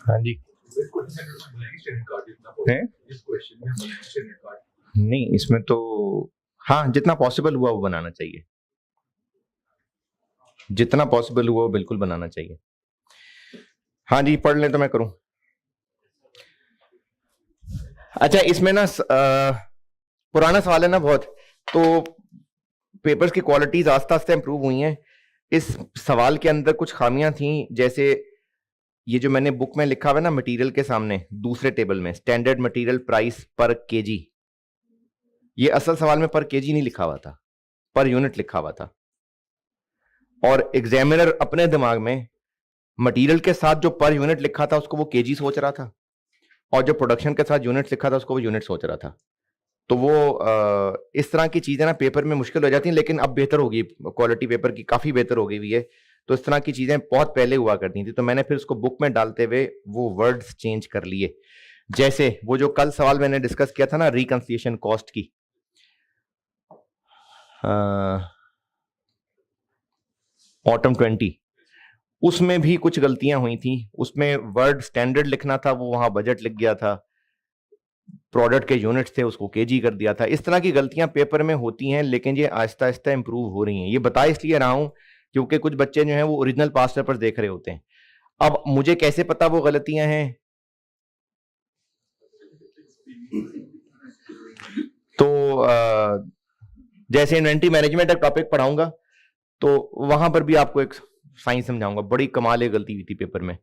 हाँ जी है? नहीं इसमें तो हाँ जितना पॉसिबल हुआ वो बनाना चाहिए, जितना पॉसिबल हुआ वो बिल्कुल बनाना चाहिए। हाँ जी पढ़ लें तो मैं करूं। अच्छा इसमें ना पुराना सवाल है ना बहुत, तो पेपर्स की क्वालिटीज आस्ते आस्ते इंप्रूव हुई हैं। इस सवाल के अंदर कुछ खामियां थी, जैसे ये जो मैंने बुक में लिखा हुआ है ना मटेरियल के सामने दूसरे टेबल में स्टैंडर्ड मटेरियल प्राइस पर केजी, ये असल सवाल में पर केजी नहीं लिखा हुआ था, पर यूनिट लिखा हुआ था। और एग्जामिनर अपने दिमाग में मटेरियल के साथ जो पर यूनिट लिखा था उसको वो केजी सोच रहा था, और जो प्रोडक्शन के साथ यूनिट लिखा था उसको वो यूनिट सोच रहा था। तो वो इस तरह की चीजें ना पेपर में मुश्किल हो जाती हैं, लेकिन अब बेहतर होगी, क्वालिटी पेपर की काफी बेहतर हो गई हुई है। तो इस तरह की चीजें बहुत पहले हुआ करती थी, तो मैंने फिर उसको बुक में डालते हुए वो वर्ड्स चेंज कर लिए। जैसे वो जो कल सवाल मैंने डिस्कस किया था ना रिकंसिलिएशन कॉस्ट की, ऑटम 20, उसमें भी कुछ गलतियां हुई थी। उसमें वर्ड स्टैंडर्ड लिखना था, वो वहां बजट लिख गया था, प्रोडक्ट के यूनिट्स थे उसको केजी कर दिया था। इस तरह की गलतियां पेपर में होती हैं, लेकिन ये आहिस्ता आहिस्ता इंप्रूव हो रही हैं। ये बता इसलिए रहा हूं क्योंकि कुछ बच्चे जो हैं वो ओरिजिनल पास्ट पेपर देख रहे होते हैं। अब मुझे कैसे पता वो गलतियां हैं? तो जैसे इन्वेंट्री मैनेजमेंट का टॉपिक पढ़ाऊंगा तो वहां पर भी आपको एक साइंस समझाऊंगा, बड़ी कमाल एक गलती हुई थी पेपर में।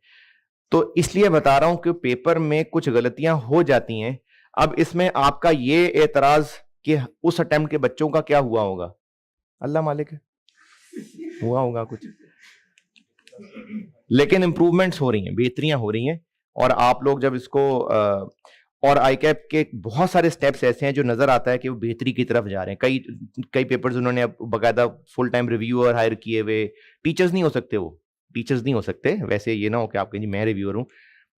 तो इसलिए बता रहा हूं कि पेपर में कुछ गलतियां हो जाती हैं। अब इसमें आपका ये एतराज कि उस अटेम्प्ट के बच्चों का क्या हुआ होगा, अल्लाह मालिक है, हुआ होगा कुछ। लेकिन इंप्रूवमेंट्स हो रही हैं, बेहतरियां हो रही हैं। और आप लोग जब इसको और आईकैप के बहुत सारे स्टेप्स ऐसे हैं जो नजर आता है कि वो बेहतरी की तरफ जा रहे हैं। कई कई पेपर्स उन्होंने अब बाकायदा फुल टाइम रिव्यूअर हायर किए हुए, टीचर्स नहीं हो सकते, वो टीचर्स नहीं हो सकते, वैसे ये ना हो कि आप कहें जी मैं रिव्यूअर हूँ,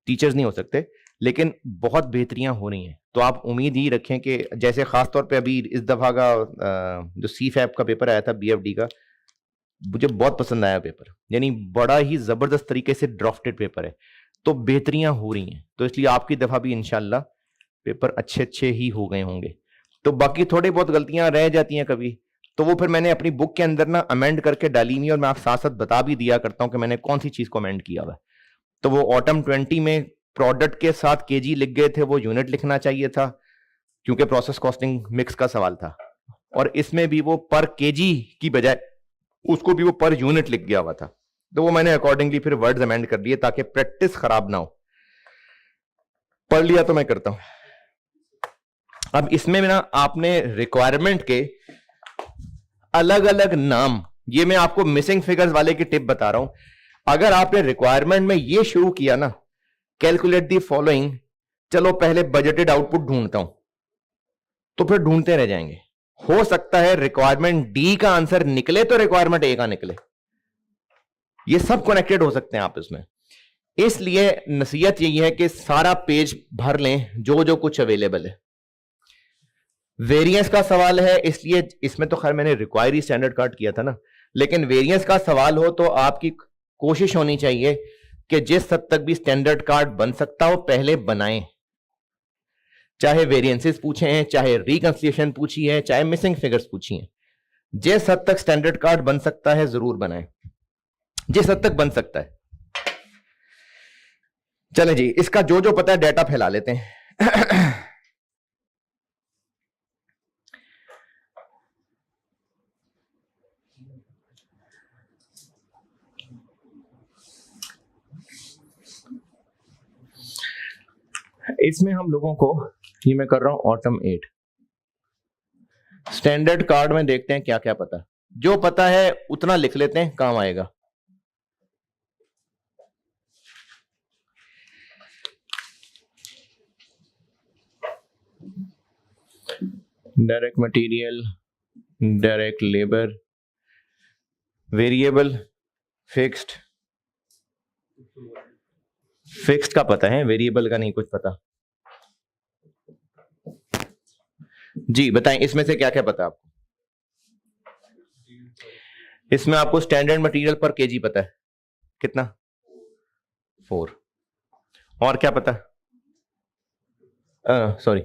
टीचर्स नहीं हो सकते, लेकिन बहुत बेहतरियां हो रही हैं। तो आप उम्मीद ही रखें कि जैसे खासतौर पे अभी इस दफा का जो सी फैप का पेपर आया था बीएफडी का, मुझे बहुत पसंद आया पेपर, यानी बड़ा ही जबरदस्त तरीके से ड्राफ्टेड पेपर है। तो बेहतरियां हो रही हैं, तो इसलिए आपकी दफा भी इंशाल्लाह पेपर अच्छे अच्छे ही हो गए होंगे। तो बाकी थोड़ी बहुत गलतियां रह जाती हैं कभी, तो वो फिर मैंने अपनी बुक के अंदर ना अमेंड करके डाली हुई, और मैं आप साथ साथ बता भी दिया करता हूं कि मैंने कौन सी चीज को अमेंड किया हुआ है। तो वो ऑटम 20 में प्रोडक्ट के साथ केजी लिख गए थे, वो यूनिट लिखना चाहिए था क्योंकि प्रोसेस कॉस्टिंग मिक्स का सवाल था, और इसमें भी वो पर केजी की बजाय उसको भी वो पर यूनिट लिख गया हुआ था। तो वो मैंने अकॉर्डिंगली फिर वर्ड्स अमेंड कर दिए ताकि प्रैक्टिस खराब ना हो। पढ़ लिया तो मैं करता हूं। अब इसमें ना आपने रिक्वायरमेंट के अलग अलग नाम, ये मैं आपको मिसिंग फिगर्स वाले की टिप बता रहा हूं। अगर आपने रिक्वायरमेंट में ये शुरू किया ना, कैलकुलेट दी फॉलोइंग, चलो पहले बजटेड आउटपुट ढूंढता हूं, तो फिर ढूंढते रह जाएंगे। हो सकता है रिक्वायरमेंट डी का आंसर निकले तो रिक्वायरमेंट ए का निकले, ये सब कनेक्टेड हो सकते हैं आपस में। इसलिए नसीहत यही है कि सारा पेज भर लें जो जो कुछ अवेलेबल है। वेरिएंस का सवाल है, इसलिए इसमें तो खैर मैंने रिक्वायरी स्टैंडर्ड कार्ड किया था ना, लेकिन वेरिएंस का सवाल हो तो आपकी कोशिश होनी चाहिए कि जिस हद तक भी स्टैंडर्ड कार्ड बन सकता हो पहले बनाएं। चाहे वेरिएंसेस पूछे हैं, चाहे रिकंसिलिएशन पूछी है, चाहे मिसिंग फिगर्स पूछी हैं, जिस हद तक स्टैंडर्ड कार्ड बन सकता है जरूर बनाएं, जिस हद तक बन सकता है। चलें जी, इसका जो जो पता है डाटा फैला लेते हैं। इसमें हम लोगों को, ये मैं कर रहा हूं ऑटम 8 स्टैंडर्ड कार्ड में, देखते हैं क्या क्या पता, जो पता है उतना लिख लेते हैं, काम आएगा। Direct material, direct labour, variable, fixed. Fixed का पता है, वेरिएबल का नहीं कुछ पता। जी बताएं, इसमें से क्या क्या पता है आपको? इसमें आपको स्टैंडर्ड मटेरियल पर केजी पता है कितना? 4। और क्या पता? सॉरी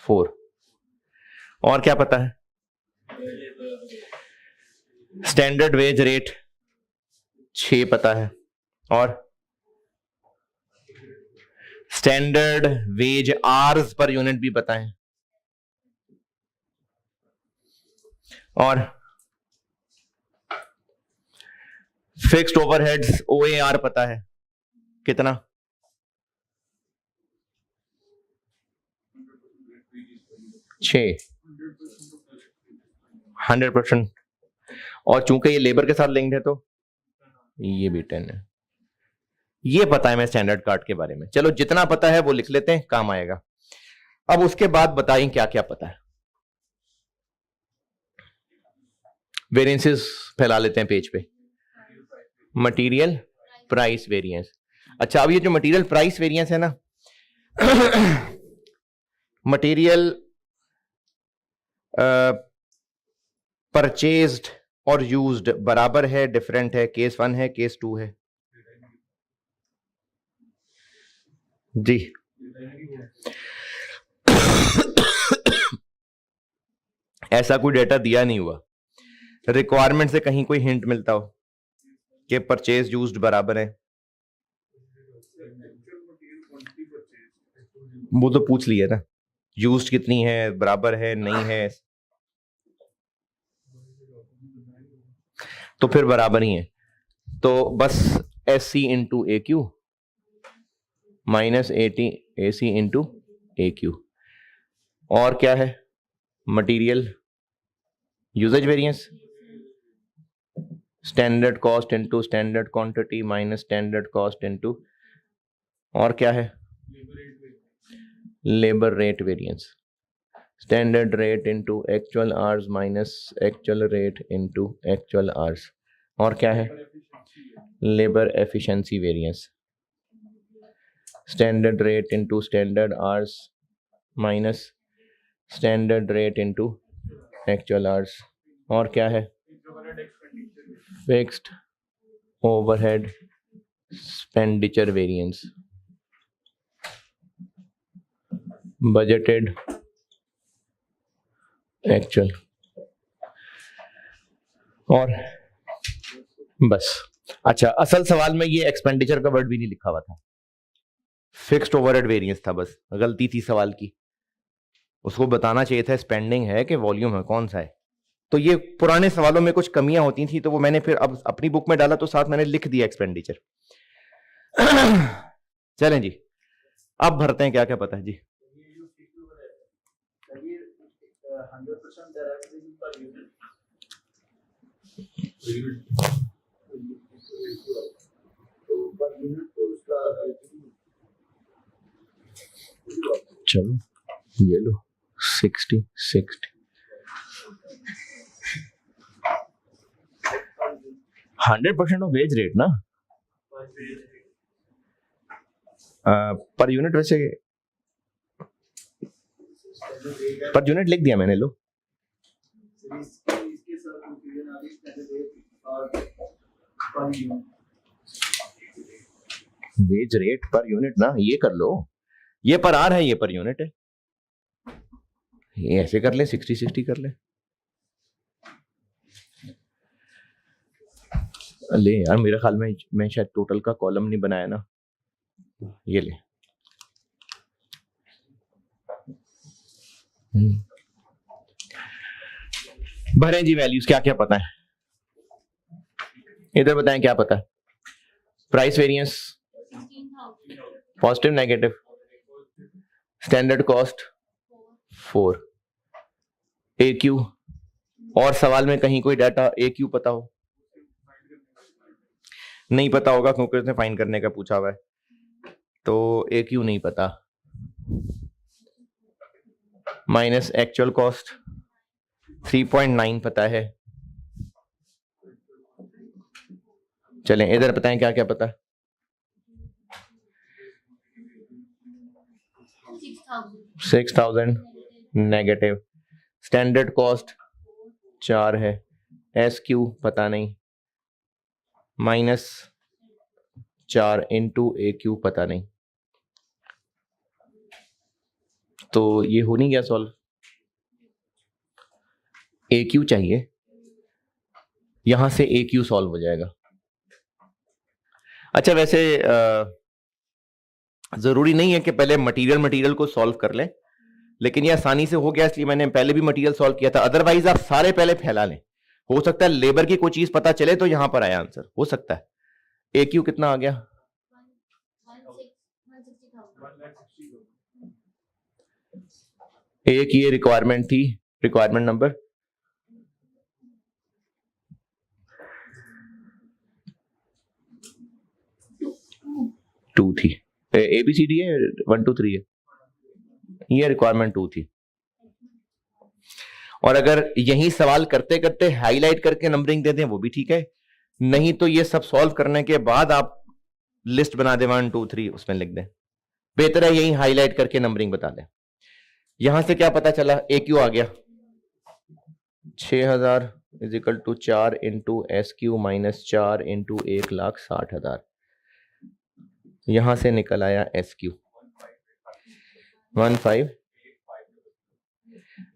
4। और क्या पता है? स्टैंडर्ड वेज रेट 6 पता है, और standard wage hours per unit भी पता है, और फिक्स्ड ओवरहेड्स OAR पता है कितना? 6, 100%। और चूंकि ये लेबर के साथ लिंक्ड है तो ये भी 10 है। ये पता है मैं स्टैंडर्ड कार्ड के बारे में। चलो जितना पता है वो लिख लेते हैं, काम आएगा। अब उसके बाद बताइए क्या क्या पता है। वेरिएंसेस फैला लेते हैं पेज पे। Material price variance. अच्छा, अब ये जो मटेरियल प्राइस वेरिएंस है ना, मटेरियल परचेज्ड और यूज्ड बराबर है, डिफरेंट है, केस 1 है, केस 2 है? जी ऐसा कोई डेटा दिया नहीं हुआ, रिक्वायरमेंट से कहीं कोई हिंट मिलता हो कि परचेज यूज्ड बराबर है? वो तो पूछ लिया ना, यूज्ड कितनी है, बराबर है, नहीं है, तो फिर बराबर ही है। तो बस SC into AQ minus AC into AQ। और क्या है? Material usage variance, standard cost into standard quantity minus standard cost into, और क्या है, labour rate variance, standard rate into actual hours minus actual rate into actual hours, और क्या है, labour efficiency variance, standard rate into standard hours minus standard rate into actual hours, और क्या है, fixed overhead expenditure variance, budgeted actual, और बस। अच्छा, असल सवाल में ये एक्सपेंडिचर का वर्ड भी नहीं लिखा हुआ था, फिक्स्ड ओवरहेड वेरिएंस था, बस गलती थी सवाल की, उसको बताना चाहिए था स्पेंडिंग है कि वॉल्यूम है, कौन सा है। तो ये पुराने सवालों में कुछ कमियां होती थी, तो वो मैंने फिर अब अपनी बुक में डाला, तो साथ मैंने लिख दिया एक्सपेंडिचर। चलें जी, अब भरते हैं क्या क्या पता है जी। ये जो फिक्स ओवर है ये 100% डायरेक्ट पर यूनिट तो पर यूनिट तो उसका चलो ये लो 60 60 100% ऑफ वेज रेट ना, पर यूनिट वैसे पर यूनिट लिख दिया मैंने, लो इसके साथ कंफ्यूजन आ रही है और per unit wage rate per unit ना, ये कर लो, ये पर आर है, ये पर यूनिट है, ये ऐसे कर ले, 60 60 कर ले। ले यार, मेरे ख्याल में मैं शायद टोटल का कॉलम नहीं बनाया ना, ये ले। भरें जी वैल्यूज, क्या क्या पता है इधर बताएं, क्या पता है, price variance, positive negative, standard cost 4, ए क्यू, और सवाल में कहीं कोई डाटा ए क्यू पता हो, नहीं पता होगा क्योंकि उसने फाइन करने का पूछा हुआ है, तो ए क्यू नहीं पता, माइनस एक्चुअल कॉस्ट 3.9 पता है। चलें इधर बताएं क्या क्या पता है, 6,000 नेगेटिव, स्टैंडर्ड कॉस्ट 4 है, एस क्यू पता नहीं, माइनस 4 इंटू ए क्यू पता नहीं, तो ये हो नहीं गया सॉल्व, ए क्यू चाहिए, यहां से ए क्यू सॉल्व हो जाएगा। अच्छा वैसे जरूरी नहीं है कि पहले मटेरियल को सॉल्व कर लें, लेकिन ये आसानी से हो गया इसलिए मैंने पहले भी मटेरियल सॉल्व किया था, अदरवाइज आप सारे पहले फैला लें, हो सकता है लेबर की कोई चीज पता चले तो यहां पर आया आंसर, हो सकता है। ए क्यू कितना आ गया, 1 ये रिक्वायरमेंट थी, रिक्वायरमेंट नंबर 2 थी, ए बी सी डी है 1 2 3 है, ये रिक्वायरमेंट 2 थी। और अगर यही सवाल करते करते हाईलाइट करके नंबरिंग दे दें वो भी ठीक है, नहीं तो ये सब सॉल्व करने के बाद आप लिस्ट बना दें 1 2 3 उसमें लिख दें, बेहतर है यही हाईलाइट करके नंबरिंग बता दें। यहां से क्या पता चला, ए क्यू आ गया 6,000 is equal to 4 into S Q minus 4 into 1,60,000, यहां से निकल आया एस क्यू 15।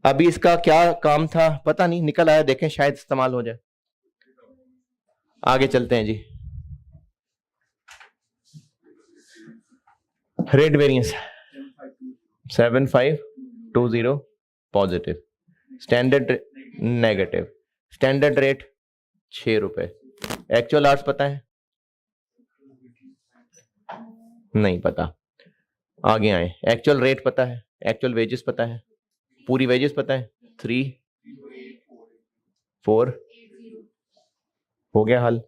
अभी इसका क्या काम था पता नहीं, निकल आया, देखें शायद इस्तेमाल हो जाए। आगे चलते हैं जी, rate variance 7520 positive, standard negative, standard rate 6 रुपए, एक्चुअल आवर्स पता है, नहीं पता, आगे आए, एक्चुअल रेट पता है, एक्चुअल वेजेस पता है, पूरी वेजेस पता है 3 4 हो गया हल।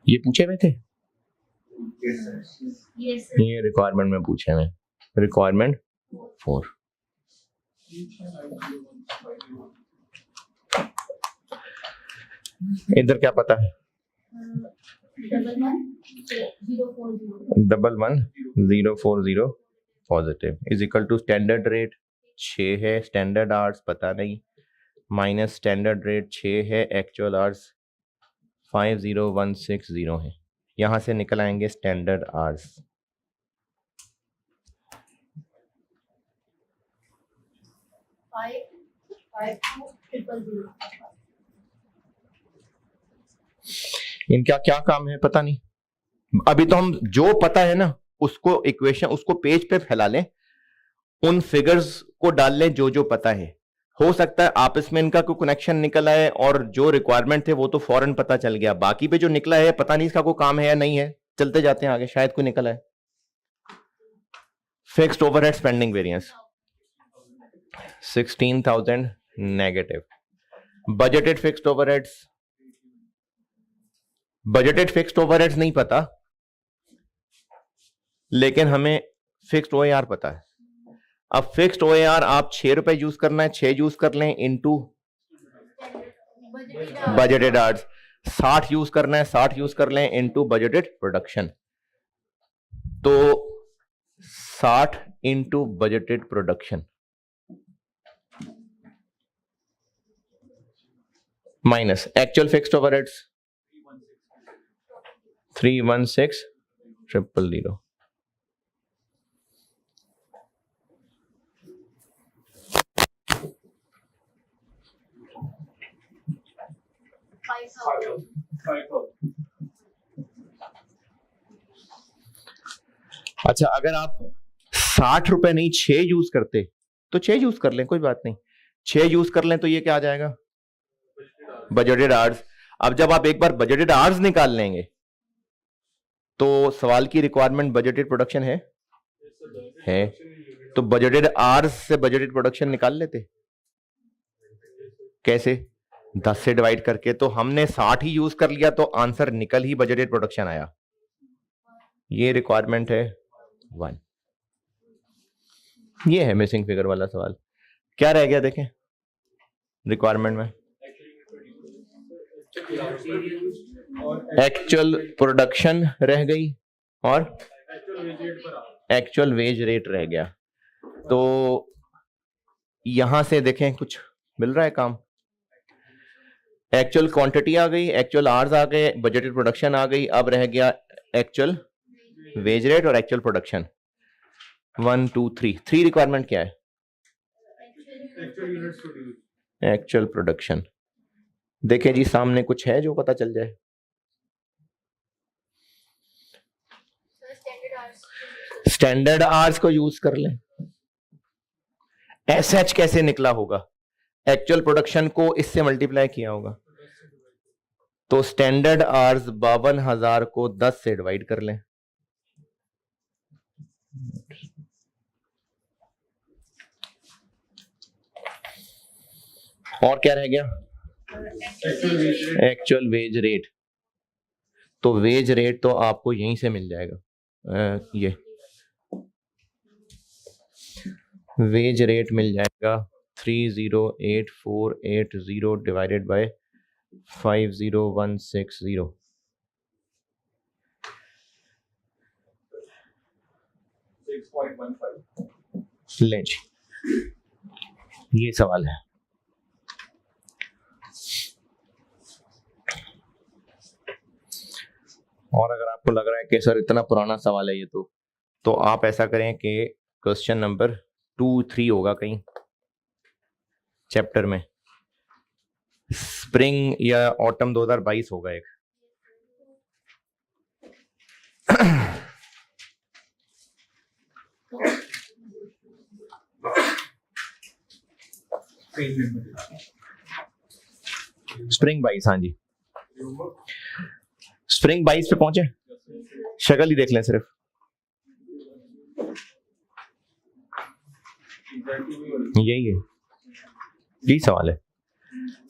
ये पूछे हुए थे, ये रिक्वायरमेंट में पूछे हुए, रिक्वायरमेंट 4। इधर क्या पता है? 111040 positive is equal to standard rate 6 है, स्टैंडर्ड आवर्स पता नहीं, माइनस स्टैंडर्ड रेट 6 है, एक्चुअल आवर्स 50160 है। यहां से निकल आएंगे स्टैंडर्ड आवर्स। इनका क्या काम है पता नहीं। अभी तो हम जो पता है ना उसको इक्वेशन, उसको पेज पे फैला लें, उन फिगर्स को डाल लें जो जो पता है। हो सकता है आपस में इनका कोई कनेक्शन निकल आए और जो रिक्वायरमेंट थे वो तो फौरन पता चल गया, बाकी पे जो निकला है पता नहीं इसका कोई काम है या नहीं है। चलते जाते हैं आगे, शायद कोई निकल आए। Fixed overhead spending variance 16,000 negative. Budgeted fixed overheads, budgeted fixed overheads नहीं पता, लेकिन हमें फिक्स्ड ओएआर पता है। अब फिक्स्ड ओएआर आप 6 रुपए यूज करना है, 6 यूज कर लें इनटू बजटेड आवर्स। 60 यूज करना है, 60 यूज कर लें इनटू बजटेड प्रोडक्शन। तो 60 into budgeted production minus actual fixed overheads 316,000। अच्छा, अगर आप 60 रुपए नहीं 6 यूज करते तो 6 यूज कर लें, कोई बात नहीं, 6 यूज कर लें तो ये क्या आ जाएगा? Budgeted hours. अब जब आप एक बार बजटेड आवर्स निकाल लेंगे तो सवाल की रिक्वायरमेंट बजटेड प्रोडक्शन है, तो बजटेड आवर्स से बजटेड प्रोडक्शन निकाल लेते। कैसे? 10 से डिवाइड करके। तो हमने 60 ही यूज कर लिया तो आंसर निकल ही बजटेड प्रोडक्शन आया। ये रिक्वायरमेंट है 1। ये है मिसिंग फिगर वाला सवाल। क्या रह गया देखें रिक्वायरमेंट में? एक्चुअल प्रोडक्शन रह गई और एक्चुअल वेज रेट रह गया। तो यहां से देखें कुछ मिल रहा है काम। एक्चुअल क्वांटिटी आ गई, एक्चुअल आवर्स आ गए, बजटेड प्रोडक्शन आ गई, अब रह गया एक्चुअल वेज रेट और एक्चुअल प्रोडक्शन। 1 2 3 रिक्वायरमेंट क्या है? Actual production. देखें जी सामने कुछ है जो पता चल जाए। स्टैंडर्ड आवर्स को यूज कर लें। एसएच कैसे निकला होगा? एक्चुअल प्रोडक्शन को इससे मल्टीप्लाई किया होगा। तो स्टैंडर्ड आवर्स 52,000 को 10 से डिवाइड कर लें। और क्या रह गया? Actual wage rate. तो वेज रेट तो आपको यहीं से मिल जाएगा। ये वेज रेट मिल जाएगा 308,480 डिवाइडेड बाय 50160। लें जी, ये सवाल है। और अगर आपको लग रहा है कि सर इतना पुराना सवाल है ये, तो आप ऐसा करें कि क्वेश्चन नंबर 2-3 होगा कहीं चैप्टर में, स्प्रिंग या ऑटम 2022 होगा एक। स्प्रिंग 22, हाँ जी, स्प्रिंग 22 पे पहुंचे, शक्ल ही देख लें सिर्फ, यही है, यही सवाल है।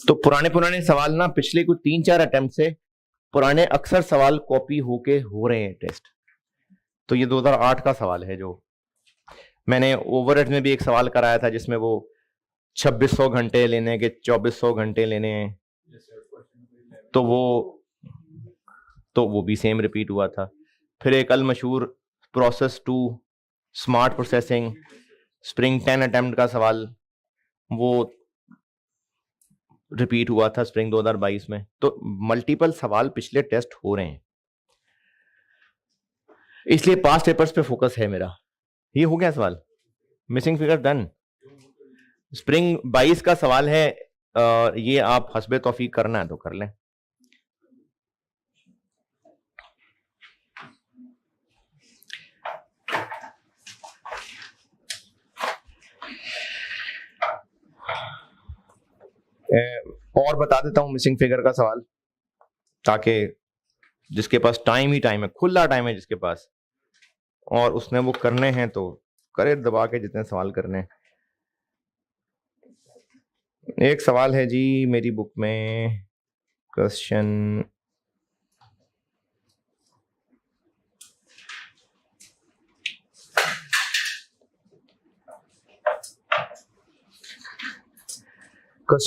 तो पुराने सवाल ना पिछले कुछ 3-4 अटेम्प्ट से पुराने अक्सर सवाल कॉपी होके हो रहे हैं टेस्ट। तो ये 2008 का सवाल है, जो मैंने ओवरहेड में भी एक सवाल कराया था जिसमें वो 2600 घंटे लेने के 2400 घंटे लेने हैं, तो वो भी सेम रिपीट हुआ था। फिर एक अल मशहूर process 2 smart processing spring 10 attempt का सवाल, वो रिपीट हुआ था स्प्रिंग 2022 में। तो मल्टीपल सवाल पिछले टेस्ट हो रहे हैं, इसलिए पास्ट पेपर्स पे फोकस है मेरा। ये हो गया सवाल, मिसिंग फिगर डन। स्प्रिंग 22 का सवाल है, ये आप हस्बे तौफीक करना है तो कर लें। और बता देता हूं मिसिंग फिगर का सवाल, ताकि जिसके पास टाइम ही टाइम है, खुला टाइम है जिसके पास, और उसने वो करने हैं तो करे दबा के जितने सवाल करने हैं। एक सवाल है जी मेरी बुक में, क्वेश्चन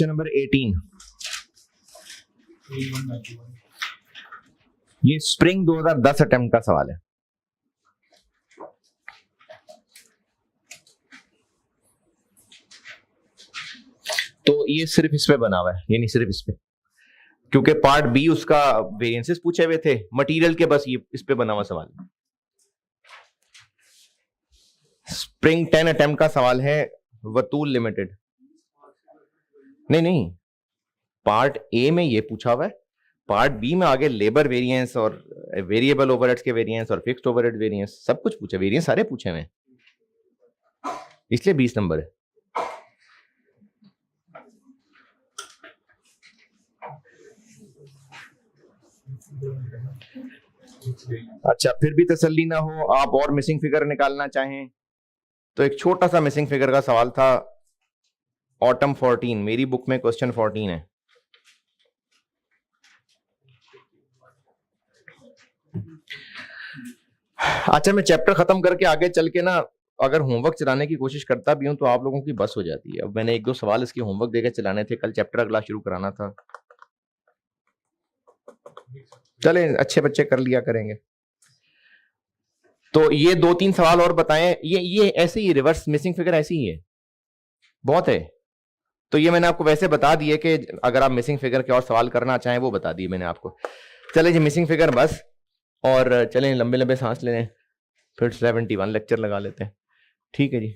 नंबर 18, ये स्प्रिंग 2010 अटेम्प्ट का सवाल है। तो ये सिर्फ इस पे बना हुआ है, ये नहीं सिर्फ इस पे, क्योंकि पार्ट बी उसका वेरिएंसेस पूछे हुए थे मटेरियल के, बस ये इस पे बना हुआ सवाल। स्प्रिंग 10 अटेम्प्ट का सवाल है, वतूल लिमिटेड, नहीं, पार्ट ए में ये पूछा हुआ है, पार्ट बी में आगे लेबर वेरिएंस और वेरिएबल ओवरहेड्स के वेरिएंस और फिक्स्ड ओवरहेड वेरिएंस सब कुछ पूछे, वेरिएंस सारे पूछे हुए हैं, इसलिए 20 नंबर है। अच्छा, फिर भी तसल्ली ना हो, आप और मिसिंग फिगर निकालना चाहें तो एक छोटा सा मिसिंग फिगर का सवाल था, ऑटम 14, मेरी बुक में क्वेश्चन 14 है। अच्छा, मैं चैप्टर खत्म करके आगे चल के ना अगर होमवर्क चलाने की कोशिश करता भी हूं तो आप लोगों की बस हो जाती है। अब मैंने 1-2 सवाल इसके होमवर्क देकर चलाने थे, कल चैप्टर अगला शुरू कराना था। चले, अच्छे बच्चे कर लिया करेंगे। तो ये 2-3 सवाल और बताएं, ये ऐसे ही रिवर्स मिसिंग फिगर ऐसी ही है, बहुत है। तो ये मैंने आपको वैसे बता दिए कि अगर आप मिसिंग फिगर के और सवाल करना चाहें वो बता दिए मैंने आपको। चले जी, मिसिंग फिगर बस, और चलें लंबे लंबे सांस लें, फिर 71 लेक्चर लगा लेते हैं। ठीक है जी।